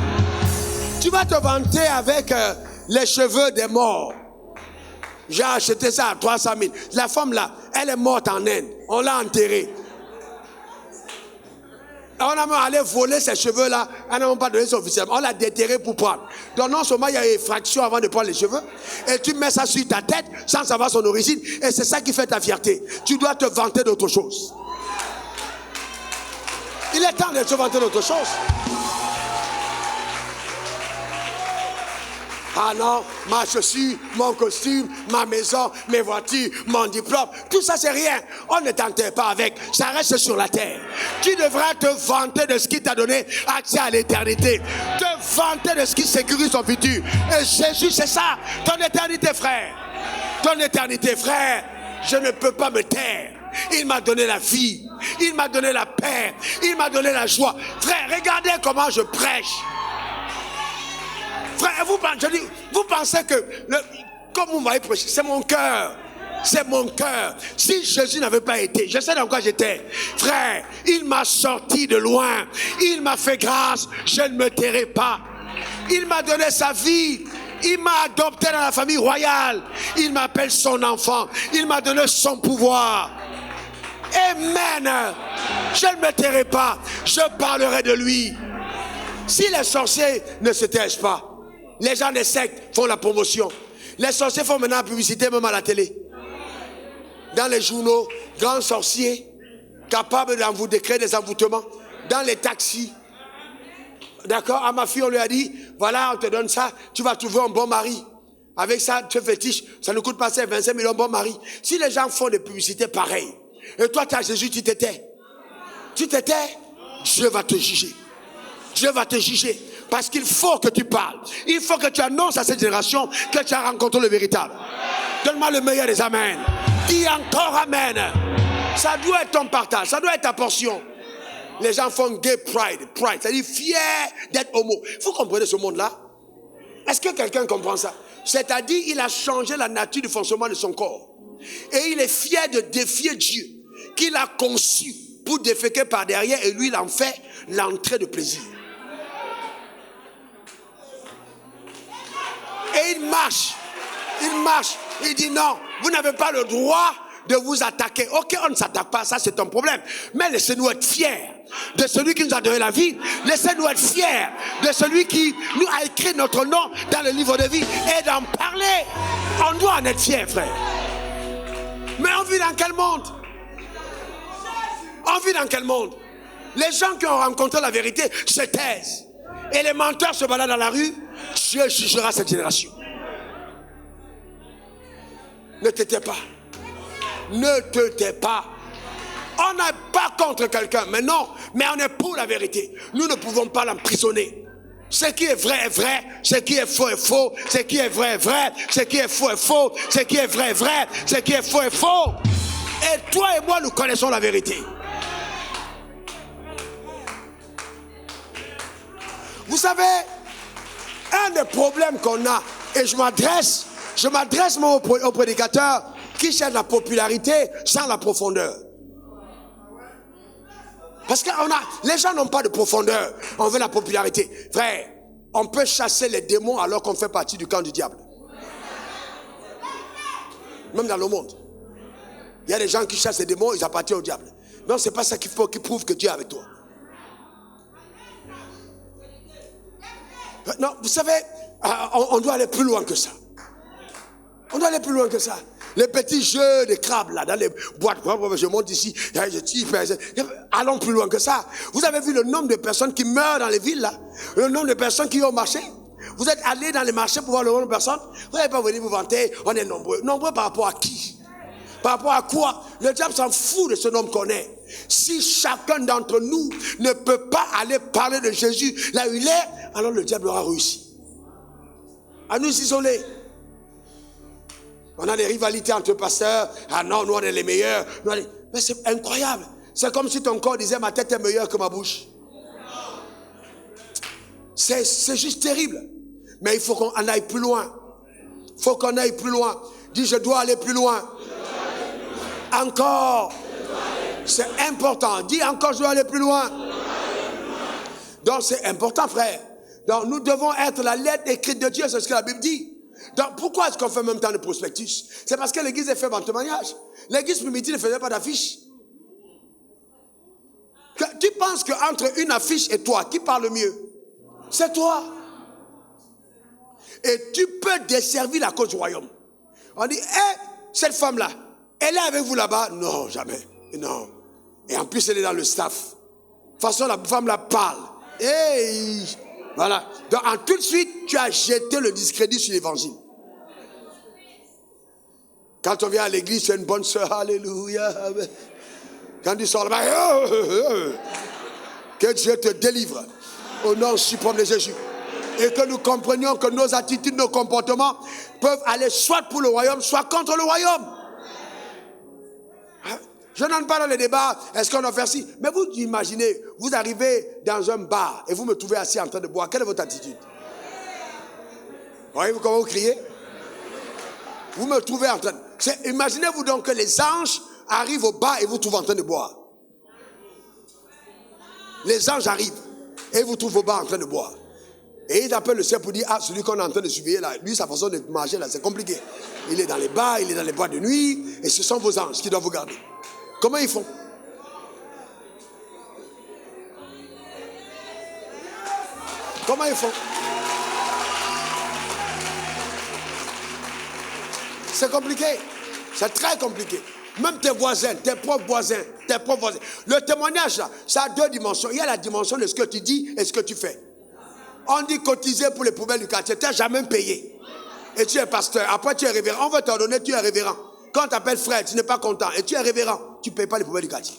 Tu vas te vanter avec les cheveux des morts. J'ai acheté ça à 300 000. La femme là, elle est morte en Inde. On l'a enterrée. On a même allé voler ses cheveux là. On n'a même pas donné ça officiellement. On l'a déterré pour prendre. Donc non seulement il y a effraction avant de prendre les cheveux. Et tu mets ça sur ta tête sans savoir son origine. Et c'est ça qui fait ta fierté. Tu dois te vanter d'autre chose. Il est temps de se vanter d'autre chose. Ah non, ma chaussure, mon costume, ma maison, mes voitures, mon diplôme, tout ça c'est rien. On ne t'enterre pas avec, ça reste sur la terre. Tu devras te vanter de ce qui t'a donné accès à l'éternité. Te vanter de ce qui sécurise ton futur. Et Jésus, c'est ça, ton éternité, frère. Ton éternité, frère, je ne peux pas me taire. Il m'a donné la vie, il m'a donné la paix, il m'a donné la joie. Frère, regardez comment je prêche. Frère, vous pensez que, comme vous m'avez prêché, c'est mon cœur. C'est mon cœur. Si Jésus n'avait pas été, je sais dans quoi j'étais. Frère, il m'a sorti de loin. Il m'a fait grâce. Je ne me tairai pas. Il m'a donné sa vie. Il m'a adopté dans la famille royale. Il m'appelle son enfant. Il m'a donné son pouvoir. Amen. Je ne me tairai pas. Je parlerai de lui. Si les sorciers ne se taisent pas, les gens des sectes font la promotion. Les sorciers font maintenant la publicité même à la télé. Dans les journaux, grands sorciers, capables de créer des envoûtements. Dans les taxis. D'accord? À ma fille, on lui a dit, voilà, on te donne ça, tu vas trouver un bon mari. Avec ça, tu es fétiche, ça ne coûte pas 25 000 un bon mari. Si les gens font des publicités pareilles, et toi, tu as Jésus, tu t'étais. Tu t'étais, Dieu va te juger. Dieu va te juger. Parce qu'il faut que tu parles. Il faut que tu annonces à cette génération que tu as rencontré le véritable. Donne-moi le meilleur des amens. Dis encore amen. Ça doit être ton partage. Ça doit être ta portion. Les gens font gay pride. Pride, c'est-à-dire fier d'être homo. Vous comprenez ce monde-là? Est-ce que quelqu'un comprend ça? C'est-à-dire il a changé la nature du fonctionnement de son corps. Et il est fier de défier Dieu, qu'il a conçu pour déféquer par derrière. Et lui, il en fait l'entrée de plaisir. Et il marche, il dit non, vous n'avez pas le droit de vous attaquer. Ok, on ne s'attaque pas, ça c'est un problème. Mais laissez-nous être fiers de celui qui nous a donné la vie. Laissez-nous être fiers de celui qui nous a écrit notre nom dans le livre de vie et d'en parler. On doit en être fiers, frère. Mais on vit dans quel monde? On vit dans quel monde? Les gens qui ont rencontré la vérité se taisent. Et les menteurs se baladent dans la rue. Dieu jugera cette génération. Ne te tais pas. Ne te tais pas. On n'est pas contre quelqu'un, mais non, mais on est pour la vérité. Nous ne pouvons pas l'emprisonner. Ce qui est vrai est vrai, ce qui est faux est faux, ce qui est vrai est vrai, ce qui est faux est faux, ce qui est vrai est vrai, ce qui est faux est faux. Et toi et moi, nous connaissons la vérité. Vous savez, un des problèmes qu'on a, et je m'adresse moi aux prédicateurs qui cherchent la popularité sans la profondeur. Parce que les gens n'ont pas de profondeur, on veut la popularité. Frère, on peut chasser les démons alors qu'on fait partie du camp du diable. Même dans le monde. Il y a des gens qui chassent les démons, ils appartiennent au diable. Non, c'est pas ça qu'il faut, qui prouve que Dieu est avec toi. Non, vous savez, on doit aller plus loin que ça. On doit aller plus loin que ça. Les petits jeux de crabes là, dans les boîtes, je monte ici, je tire, allons plus loin que ça. Vous avez vu le nombre de personnes qui meurent dans les villes là? Le nombre de personnes qui ont marché? Vous êtes allés dans les marchés pour voir le nombre de personnes? Vous n'allez pas venir vous vanter, on est nombreux. Nombreux par rapport à qui? Par rapport à quoi? Le diable s'en fout de ce nombre qu'on est. Si chacun d'entre nous ne peut pas aller parler de Jésus là où il est, alors le diable aura réussi. À nous isoler. On a des rivalités entre pasteurs. Ah non, nous on est les meilleurs. Mais c'est incroyable. C'est comme si ton corps disait ma tête est meilleure que ma bouche. C'est juste terrible. Mais il faut qu'on aille plus loin. Il faut qu'on aille plus loin. Dis je dois aller plus loin. Encore. C'est important. Dis encore je dois aller plus loin. Donc c'est important frère. Donc nous devons être la lettre écrite de Dieu. C'est ce que la Bible dit. Donc, pourquoi est-ce qu'on fait en même temps le prospectus? C'est parce que l'église est faible en témoignage. L'église primitive ne faisait pas d'affiche. Tu penses qu'entre une affiche et toi, qui parle le mieux? C'est toi. Et tu peux desservir la cause du royaume. On dit, cette femme-là, elle est avec vous là-bas? Non, jamais. Non. Et en plus, elle est dans le staff. De toute façon, la femme-là parle. Hey. Voilà. Donc, tout de suite, tu as jeté le discrédit sur l'évangile. Quand on vient à l'église, tu es une bonne sœur. Alléluia. Quand tu sors là-bas, que Dieu te délivre. Au nom suprême de Jésus. Et que nous comprenions que nos attitudes, nos comportements peuvent aller soit pour le royaume, soit contre le royaume. Je n'entre pas dans les débats, est-ce qu'on doit faire ci? Mais vous imaginez, vous arrivez dans un bar et vous me trouvez assis en train de boire. Quelle est votre attitude? Voyez-vous comment vous criez? Vous me trouvez en train de... Imaginez-vous donc que les anges arrivent au bar et vous trouvent en train de boire. Les anges arrivent et vous trouvent au bar en train de boire. Et ils appellent le ciel pour dire, ah, celui qu'on est en train de surveiller là, lui, sa façon de marcher là, c'est compliqué. Il est dans les bars, il est dans les boîtes de nuit, et ce sont vos anges qui doivent vous garder. Comment ils font? Comment ils font? C'est compliqué. C'est très compliqué. Même tes voisins, tes propres voisins. Le témoignage là, ça a deux dimensions. Il y a la dimension de ce que tu dis et ce que tu fais. On dit cotiser pour les poubelles du quartier. Tu n'as jamais payé. Et tu es pasteur. Après tu es révérend. On veut t'en donner, tu es révérend. Quand on t'appelle frère, tu n'es pas content. Et tu es révérend. Tu ne payes pas les poubelles du quartier.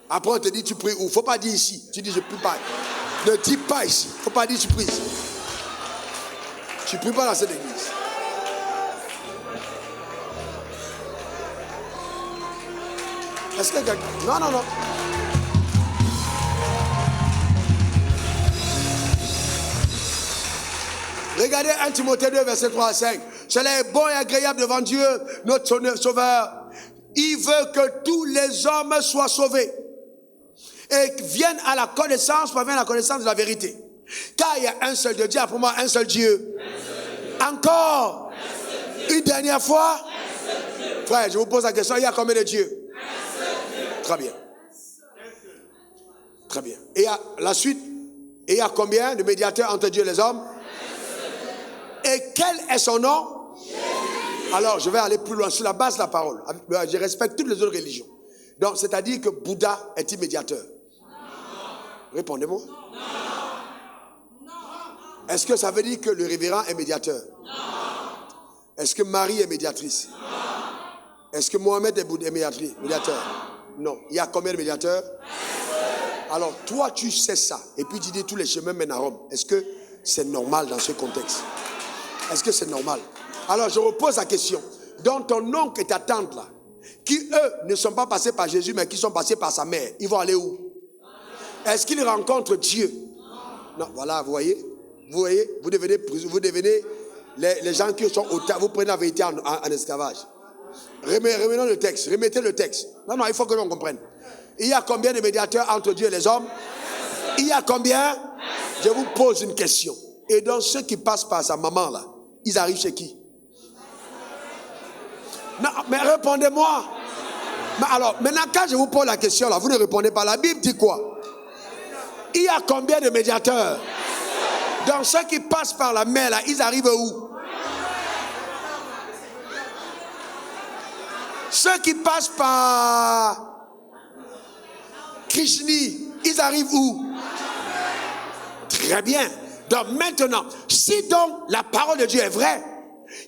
Après on te dit tu pries où? Il ne faut pas dire ici. Tu dis je ne prie pas. Ne dis pas ici. Il ne faut pas dire tu pries ici. Tu ne pries pas dans cette église. Est-ce que quelqu'un... Non. Regardez 1 Timothée 2, verset 3 à 5. Cela est bon et agréable devant Dieu, notre Sauveur. Il veut que tous les hommes soient sauvés et viennent à la connaissance, parviennent à la connaissance de la vérité. Car il y a un seul Dieu. Dis pour moi, un seul Dieu. Encore. Une dernière fois. Frère, je vous pose la question, il y a combien de dieux? Très bien. Très bien. Et à la suite, et il y a combien de médiateurs entre Dieu et les hommes? Et quel est son nom? Alors, je vais aller plus loin sur la base de la parole. Je respecte toutes les autres religions. Donc, c'est-à-dire que Bouddha est-il médiateur? Répondez-moi. Est-ce que ça veut dire que le révérend est médiateur? Est-ce que Marie est médiatrice? Est-ce que Mohamed est médiateur? Non. Il y a combien de médiateurs? Alors, toi, tu sais ça. Et puis, tu dis tous les chemins mènent à Rome. Est-ce que c'est normal dans ce contexte? Est-ce que c'est normal? Alors, je repose la question. Donc, ton oncle et ta tante, là, qui, eux, ne sont pas passés par Jésus, mais qui sont passés par sa mère, ils vont aller où? Est-ce qu'ils rencontrent Dieu? Non, voilà, vous voyez, vous devenez les gens qui sont au vous prenez la vérité en esclavage. Remettons le texte, remettez le texte. Non, il faut que l'on comprenne. Il y a combien de médiateurs entre Dieu et les hommes? Il y a combien? Je vous pose une question. Et donc ceux qui passent par sa maman là, ils arrivent chez qui? Non, mais répondez-moi. Mais alors, maintenant quand je vous pose la question là, vous ne répondez pas. La Bible dit quoi? Il y a combien de médiateurs? Donc ceux qui passent par la mer là, ils arrivent où? Ceux qui passent par Krishni, ils arrivent où? Très bien. Donc maintenant, si donc la parole de Dieu est vraie,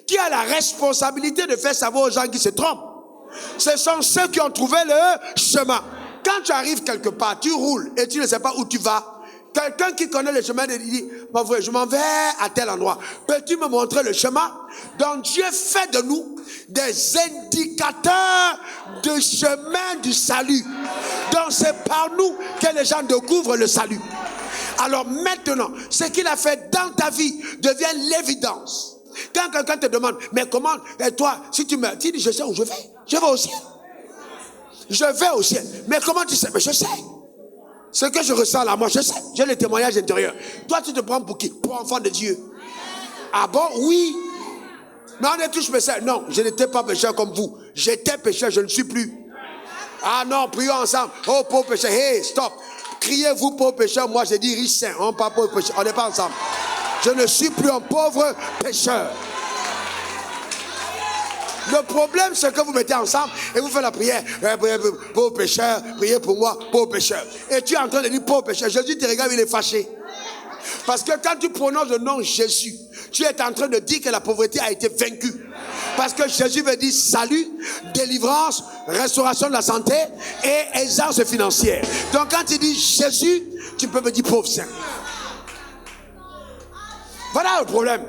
qui a la responsabilité de faire savoir aux gens qui se trompent? Ce sont ceux qui ont trouvé le chemin. Quand tu arrives quelque part, tu roules et tu ne sais pas où tu vas. Quelqu'un qui connaît le chemin dit, mon frère, je m'en vais à tel endroit. Peux-tu me montrer le chemin? Donc Dieu fait de nous des indicateurs de chemin du salut. Donc c'est par nous que les gens découvrent le salut. Alors maintenant, ce qu'il a fait dans ta vie devient l'évidence. Quand quelqu'un te demande, mais comment, et toi, si tu me dis, je sais où je vais au ciel. Je vais au ciel. Mais comment tu sais? Mais je sais. Ce que je ressens là, moi je sais. J'ai le témoignage intérieur. Toi, tu te prends pour qui? Pour enfant de Dieu. Ah bon? Oui. Mais on est tous pécheurs. Non, je n'étais pas pécheur comme vous. J'étais pécheur, je ne suis plus. Ah non, prions ensemble. Oh, pauvre pécheur. Hey, stop. Criez-vous pauvre pécheur. Moi, j'ai dit riche saint. On pas pauvre pécheur. On n'est pas ensemble. Je ne suis plus un pauvre pécheur. Le problème, c'est que vous mettez ensemble et vous faites la prière. Pauvre pécheur, priez pour moi, pauvre pécheur. Et tu es en train de dire pauvre pécheur. Jésus te regarde, il est fâché. Parce que quand tu prononces le nom Jésus, tu es en train de dire que la pauvreté a été vaincue. Parce que Jésus veut dire salut, délivrance, restauration de la santé et aisance financière. Donc quand tu dis Jésus, tu peux me dire pauvre saint. Voilà le problème.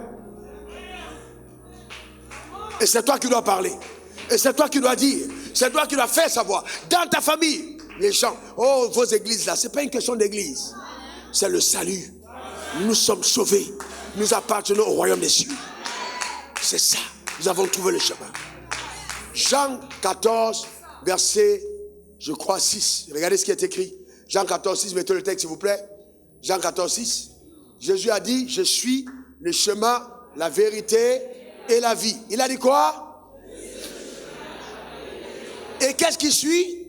Et c'est toi qui dois parler. Et c'est toi qui dois dire. C'est toi qui dois faire savoir. Dans ta famille, les gens, oh, vos églises là, c'est pas une question d'église. C'est le salut. Nous sommes sauvés. Nous appartenons au royaume des cieux. C'est ça. Nous avons trouvé le chemin. Jean 14, verset, je crois 6. Regardez ce qui est écrit. Jean 14, 6, mettez le texte s'il vous plaît. Jean 14, 6. Jésus a dit, je suis le chemin, la vérité et la vie. Il a dit quoi? Et qu'est-ce qui suit?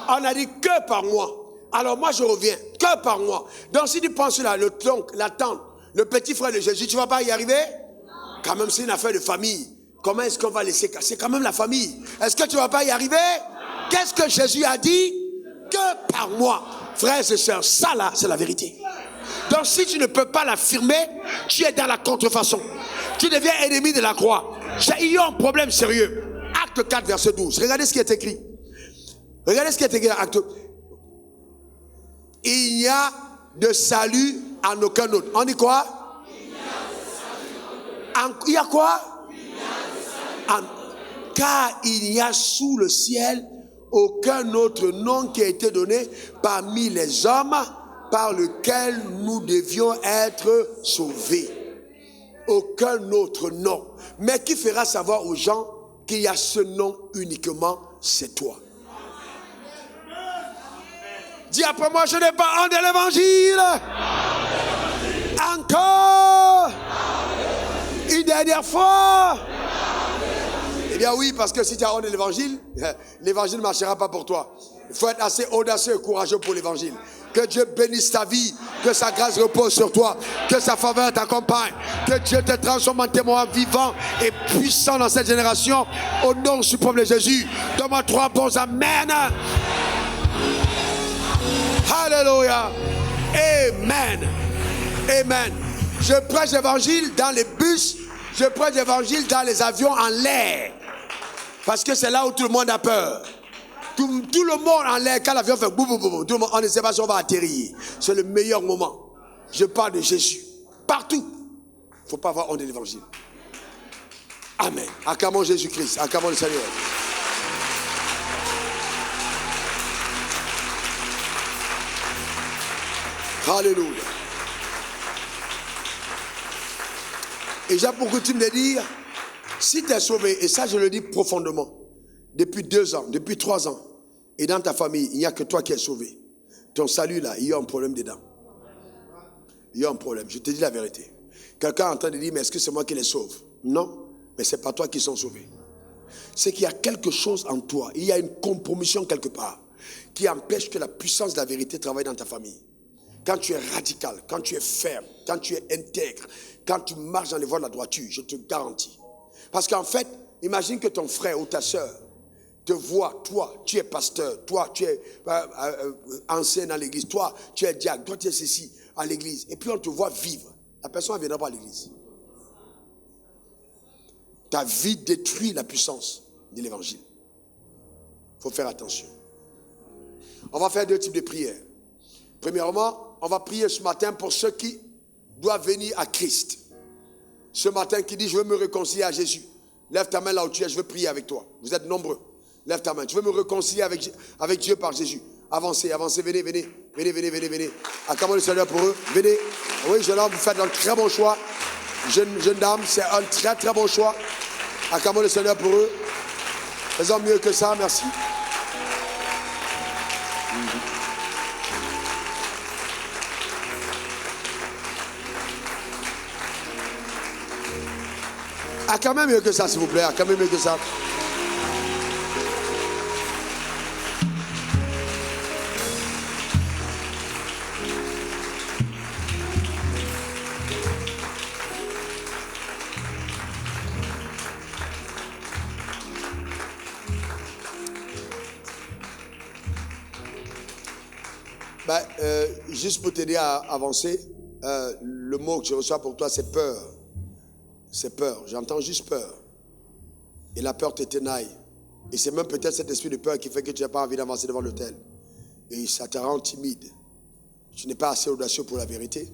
On a dit que par moi. Alors moi je reviens, que par moi. Donc si tu penses là, le toncle, la tante, le petit frère de Jésus, tu ne vas pas y arriver? Quand même c'est une affaire de famille. Comment est-ce qu'on va laisser casser? Quand même la famille. Est-ce que tu ne vas pas y arriver? Qu'est-ce que Jésus a dit? Que par moi. Frères et sœurs, ça là, c'est la vérité. Donc si tu ne peux pas l'affirmer, tu es dans la contrefaçon. Tu deviens ennemi de la croix. Il y a un problème sérieux. Acte 4, verset 12. Regardez ce qui est écrit. Regardez ce qui est écrit dans Acte. Il n'y a de salut en aucun autre. On dit quoi? Il y a quoi? Car il n'y a sous le ciel aucun autre nom qui a été donné parmi les hommes par lequel nous devions être sauvés. Aucun autre nom. Mais qui fera savoir aux gens qu'il y a ce nom uniquement, c'est toi. Dis après moi, je n'ai pas honte de l'évangile. Encore. Une dernière fois. Eh bien oui, parce que si tu as honte de l'évangile, l'évangile ne marchera pas pour toi. Il faut être assez audacieux et courageux pour l'évangile. Que Dieu bénisse ta vie, que sa grâce repose sur toi, que sa faveur t'accompagne, que Dieu te transforme en témoin vivant et puissant dans cette génération. Au nom suprême de Jésus, donne-moi 3 bons amen. Alléluia. Amen. Amen. Je prêche l'évangile dans les bus, je prêche l'évangile dans les avions en l'air. Parce que c'est là où tout le monde a peur. Tout le monde en l'air, quand l'avion fait boum, boum, boum, tout le monde, on ne sait pas si on va atterrir. C'est le meilleur moment. Je parle de Jésus. Partout. Il ne faut pas avoir honte de l'évangile. Amen. Acclamons Jésus-Christ. Acclamons le Seigneur. Alléluia. Et j'ai pour coutume de dire, si tu es sauvé, et ça je le dis profondément, depuis 2 ans, depuis 3 ans, et dans ta famille, il n'y a que toi qui es sauvé. Ton salut là, il y a un problème dedans. Il y a un problème, je te dis la vérité. Quelqu'un est en train de dire, mais est-ce que c'est moi qui les sauve? Non, mais ce n'est pas toi qui sont sauvés. C'est qu'il y a quelque chose en toi, il y a une compromission quelque part, qui empêche que la puissance de la vérité travaille dans ta famille. Quand tu es radical, quand tu es ferme, quand tu es intègre, quand tu marches dans les voies de la droiture, je te garantis. Parce qu'en fait, imagine que ton frère ou ta soeur te voit, toi, tu es pasteur, toi, tu es ancien dans l'église, toi, tu es diacre, toi, tu es ceci à l'église. Et puis on te voit vivre. La personne ne viendra pas à l'église. Ta vie détruit la puissance de l'évangile. Il faut faire attention. On va faire 2 types de prières. Premièrement, on va prier ce matin pour ceux qui doivent venir à Christ. Ce matin qui dit, je veux me réconcilier à Jésus. Lève ta main là où tu es, je veux prier avec toi. Vous êtes nombreux. Lève ta main. Je veux me réconcilier avec Dieu par Jésus. Avancez, avancez, venez, venez. Venez, venez, venez, venez. Acclamons le Seigneur pour eux. Venez. Oui, jeune homme, vous faites un très bon choix. Jeune dame, c'est un très, très bon choix. Acclamons le Seigneur pour eux. Faisons mieux que ça, merci. Ah, quand même mieux que ça, s'il vous plaît. Ah, quand même mieux que ça. Juste pour t'aider à avancer, le mot que je reçois pour toi, c'est peur. C'est peur. J'entends juste peur. Et la peur te tenaille. Et c'est même peut-être cet esprit de peur qui fait que tu n'as pas envie d'avancer devant l'autel. Et ça te rend timide. Tu n'es pas assez audacieux pour la vérité.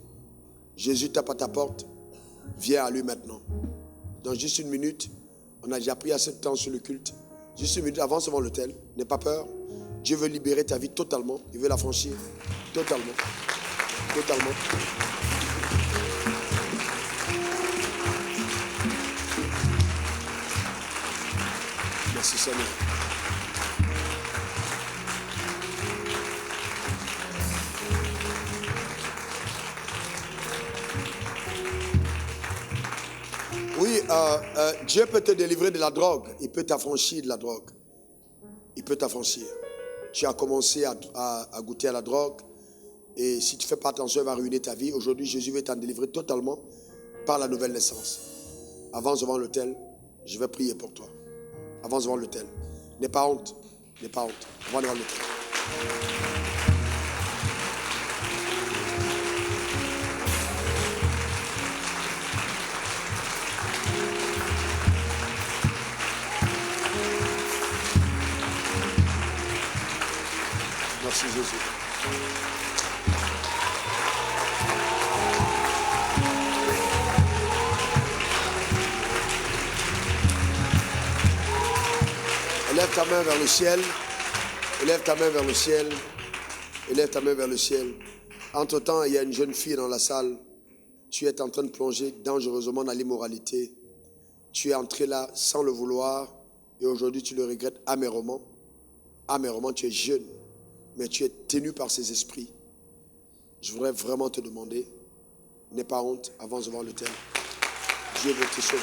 Jésus tape à ta porte. Viens à lui maintenant. Dans juste 1 minute, on a déjà pris assez de temps sur le culte. Juste 1 minute, avance devant l'autel. N'aie pas peur. Dieu veut libérer ta vie totalement. Il veut la franchir totalement. Totalement. Merci Seigneur. Oui, Dieu peut te délivrer de la drogue. Il peut t'affranchir de la drogue. Il peut t'affranchir. Tu as commencé à goûter à la drogue. Et si tu ne fais pas attention, elle va ruiner ta vie. Aujourd'hui, Jésus veut t'en délivrer totalement par la nouvelle naissance. Avance devant l'autel. Je vais prier pour toi. Avance devant l'autel. N'aie pas honte. N'aie pas honte. Avance devant l'autel. Merci Jésus. Élève ta main vers le ciel. Élève ta main vers le ciel. Élève ta main vers le ciel. Entre-temps, il y a une jeune fille dans la salle. Tu es en train de plonger dangereusement dans l'immoralité. Tu es entré là sans le vouloir. Et aujourd'hui, tu le regrettes amèrement. Amèrement, tu es jeune. Mais tu es tenu par ces esprits. Je voudrais vraiment te demander, n'aie pas honte, avance devant l'autel. Dieu veut te sauver.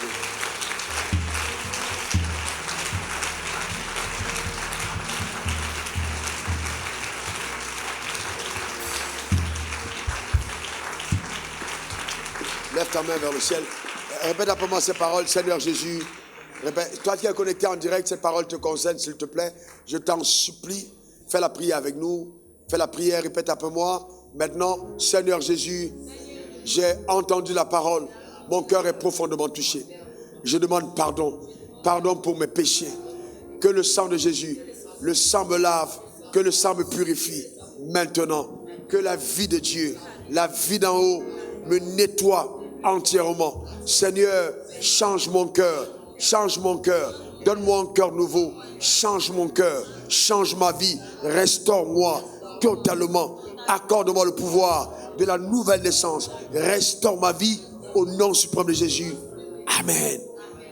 Lève ta main vers le ciel. Répète après moi ces paroles, Seigneur Jésus. Répète, toi qui es connecté en direct, ces paroles te concernent, s'il te plaît. Je t'en supplie. Fais la prière avec nous. Fais la prière, répète après moi. Maintenant, Seigneur Jésus, j'ai entendu la parole. Mon cœur est profondément touché. Je demande pardon. Pardon pour mes péchés. Que le sang de Jésus le sang me lave, que le sang me purifie. Maintenant, que la vie de Dieu, la vie d'en haut, me nettoie entièrement. Seigneur, change mon cœur, donne-moi un cœur nouveau, change mon cœur, change ma vie, restaure-moi totalement, accorde-moi le pouvoir de la nouvelle naissance, restaure ma vie au nom suprême de Jésus. Amen.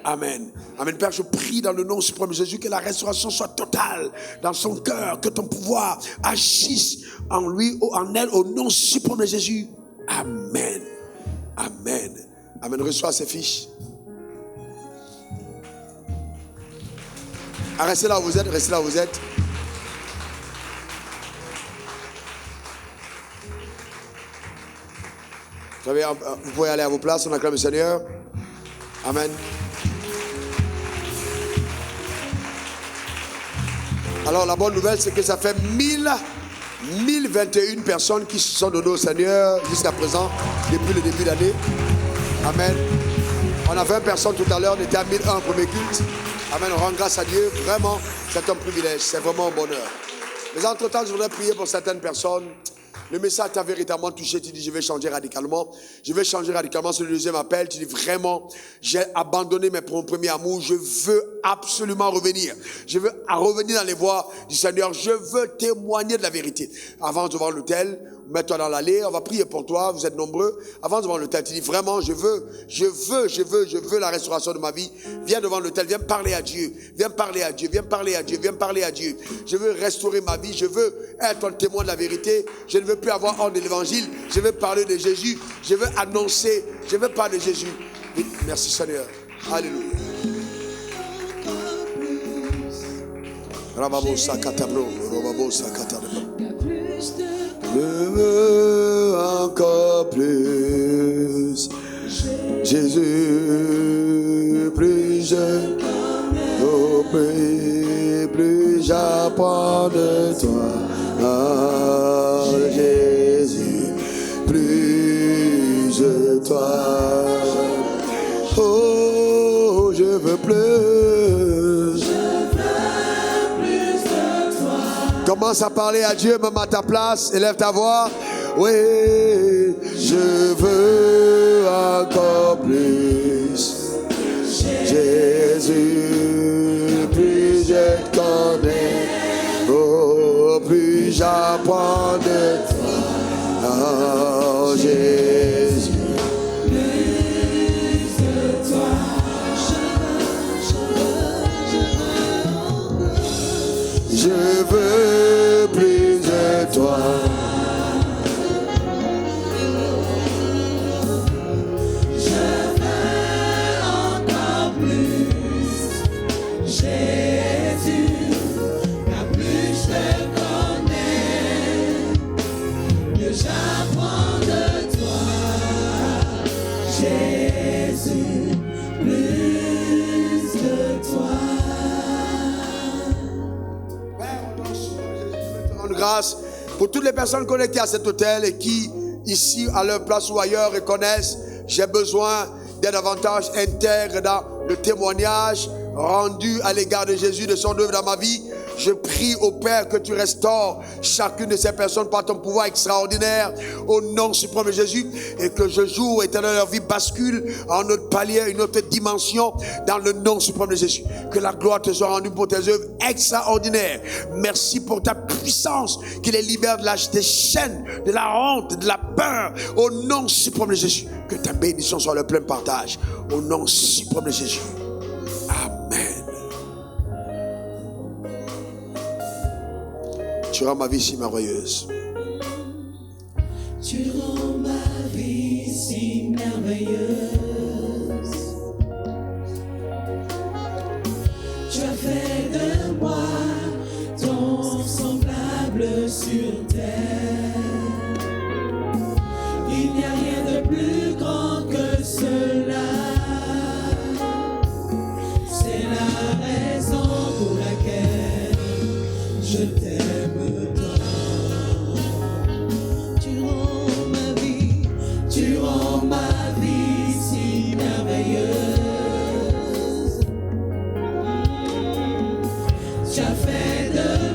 Amen. Amen. Père, je prie dans le nom suprême de Jésus que la restauration soit totale dans son cœur, que ton pouvoir agisse en lui ou en elle au nom suprême de Jésus. Amen. Amen. Amen. Reçois ces fiches. Ah, restez là où vous êtes, restez là où vous êtes. Vous pouvez aller à vos places, on acclame le Seigneur. Amen. Alors la bonne nouvelle, c'est que ça fait 1021 personnes qui se sont données au Seigneur jusqu'à présent, depuis le début de l'année. Amen. On a 20 personnes tout à l'heure, on était à 1001 au premier culte. Amen, on rend grâce à Dieu. Vraiment, c'est un privilège, c'est vraiment un bonheur. Mais entre-temps, je voudrais prier pour certaines personnes. Le message t'a véritablement touché, tu dis je vais changer radicalement. Je vais changer radicalement, c'est le deuxième appel. Tu dis vraiment, j'ai abandonné mon premier amour, je veux absolument revenir. Je veux revenir dans les voies du Seigneur, je veux témoigner de la vérité. Avance devant l'autel, mets-toi dans l'allée, on va prier pour toi, vous êtes nombreux. Avance devant l'autel, tu dis vraiment, je veux la restauration de ma vie. Viens devant l'autel, viens parler à Dieu, viens parler à Dieu, viens parler à Dieu, viens parler à Dieu. Je veux restaurer ma vie, je veux être un témoin de la vérité. Je ne veux plus avoir honte de l'évangile, je veux parler de Jésus, je veux annoncer, je veux parler de Jésus. Merci Seigneur. Alléluia. Je veux encore plus, Jésus, plus je plus j'apprends de toi. Ah, Jésus, plus de toi. Oh, je veux plus. Commence à parler à Dieu, même à ta place. Élève ta voix. Oui, je veux encore plus. Jésus, plus je te connais. Oh, plus j'apprends de toi. Oh, Jésus. Plus de toi. Je veux plus de toi. Je veux encore plus. Jésus, car plus je te connais, mieux j'apprends de toi. Jésus, plus de toi. Grâce pour toutes les personnes connectées à cet hôtel et qui, ici, à leur place ou ailleurs, reconnaissent j'ai besoin d'être davantage intègre dans le témoignage rendu à l'égard de Jésus, de son œuvre dans ma vie. Je prie au Père que tu restaures chacune de ces personnes par ton pouvoir extraordinaire au nom suprême de Jésus et que ce jour éternel leur vie bascule en un autre palier, une autre dimension dans le nom suprême de Jésus. Que la gloire te soit rendue pour tes œuvres extraordinaires. Merci pour ta puissance qui les libère de des chaînes, de la honte, de la peur au nom suprême de Jésus. Que ta bénédiction soit le plein partage au nom suprême de Jésus. Amen. Tu rends ma vie si merveilleuse. Tu rends ma vie si merveilleuse. Tu as fait de moi ton semblable sur terre. Il n'y a rien de plus grand que cela. C'est la raison pour laquelle je t'aime tant. Tu rends ma vie si merveilleuse. Tu as fait de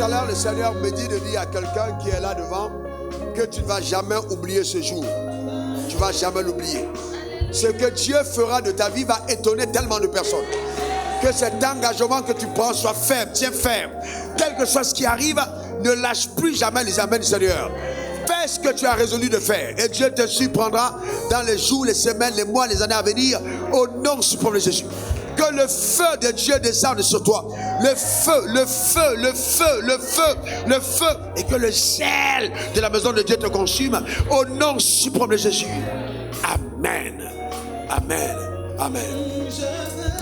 à l'heure, le Seigneur me dit de dire à quelqu'un qui est là devant que tu ne vas jamais oublier ce jour. Tu ne vas jamais l'oublier. Ce que Dieu fera de ta vie va étonner tellement de personnes. Que cet engagement que tu prends soit ferme, tiens ferme. Quel que soit ce qui arrive, ne lâche plus jamais les amens du Seigneur. Fais ce que tu as résolu de faire. Et Dieu te surprendra dans les jours, les semaines, les mois, les années à venir. Au nom suprême de Jésus. Que le feu de Dieu descende sur toi. Le feu, le feu, le feu, le feu, le feu. Et que le sel de la maison de Dieu te consume. Au nom suprême de Jésus. Amen. Amen. Amen. Je veux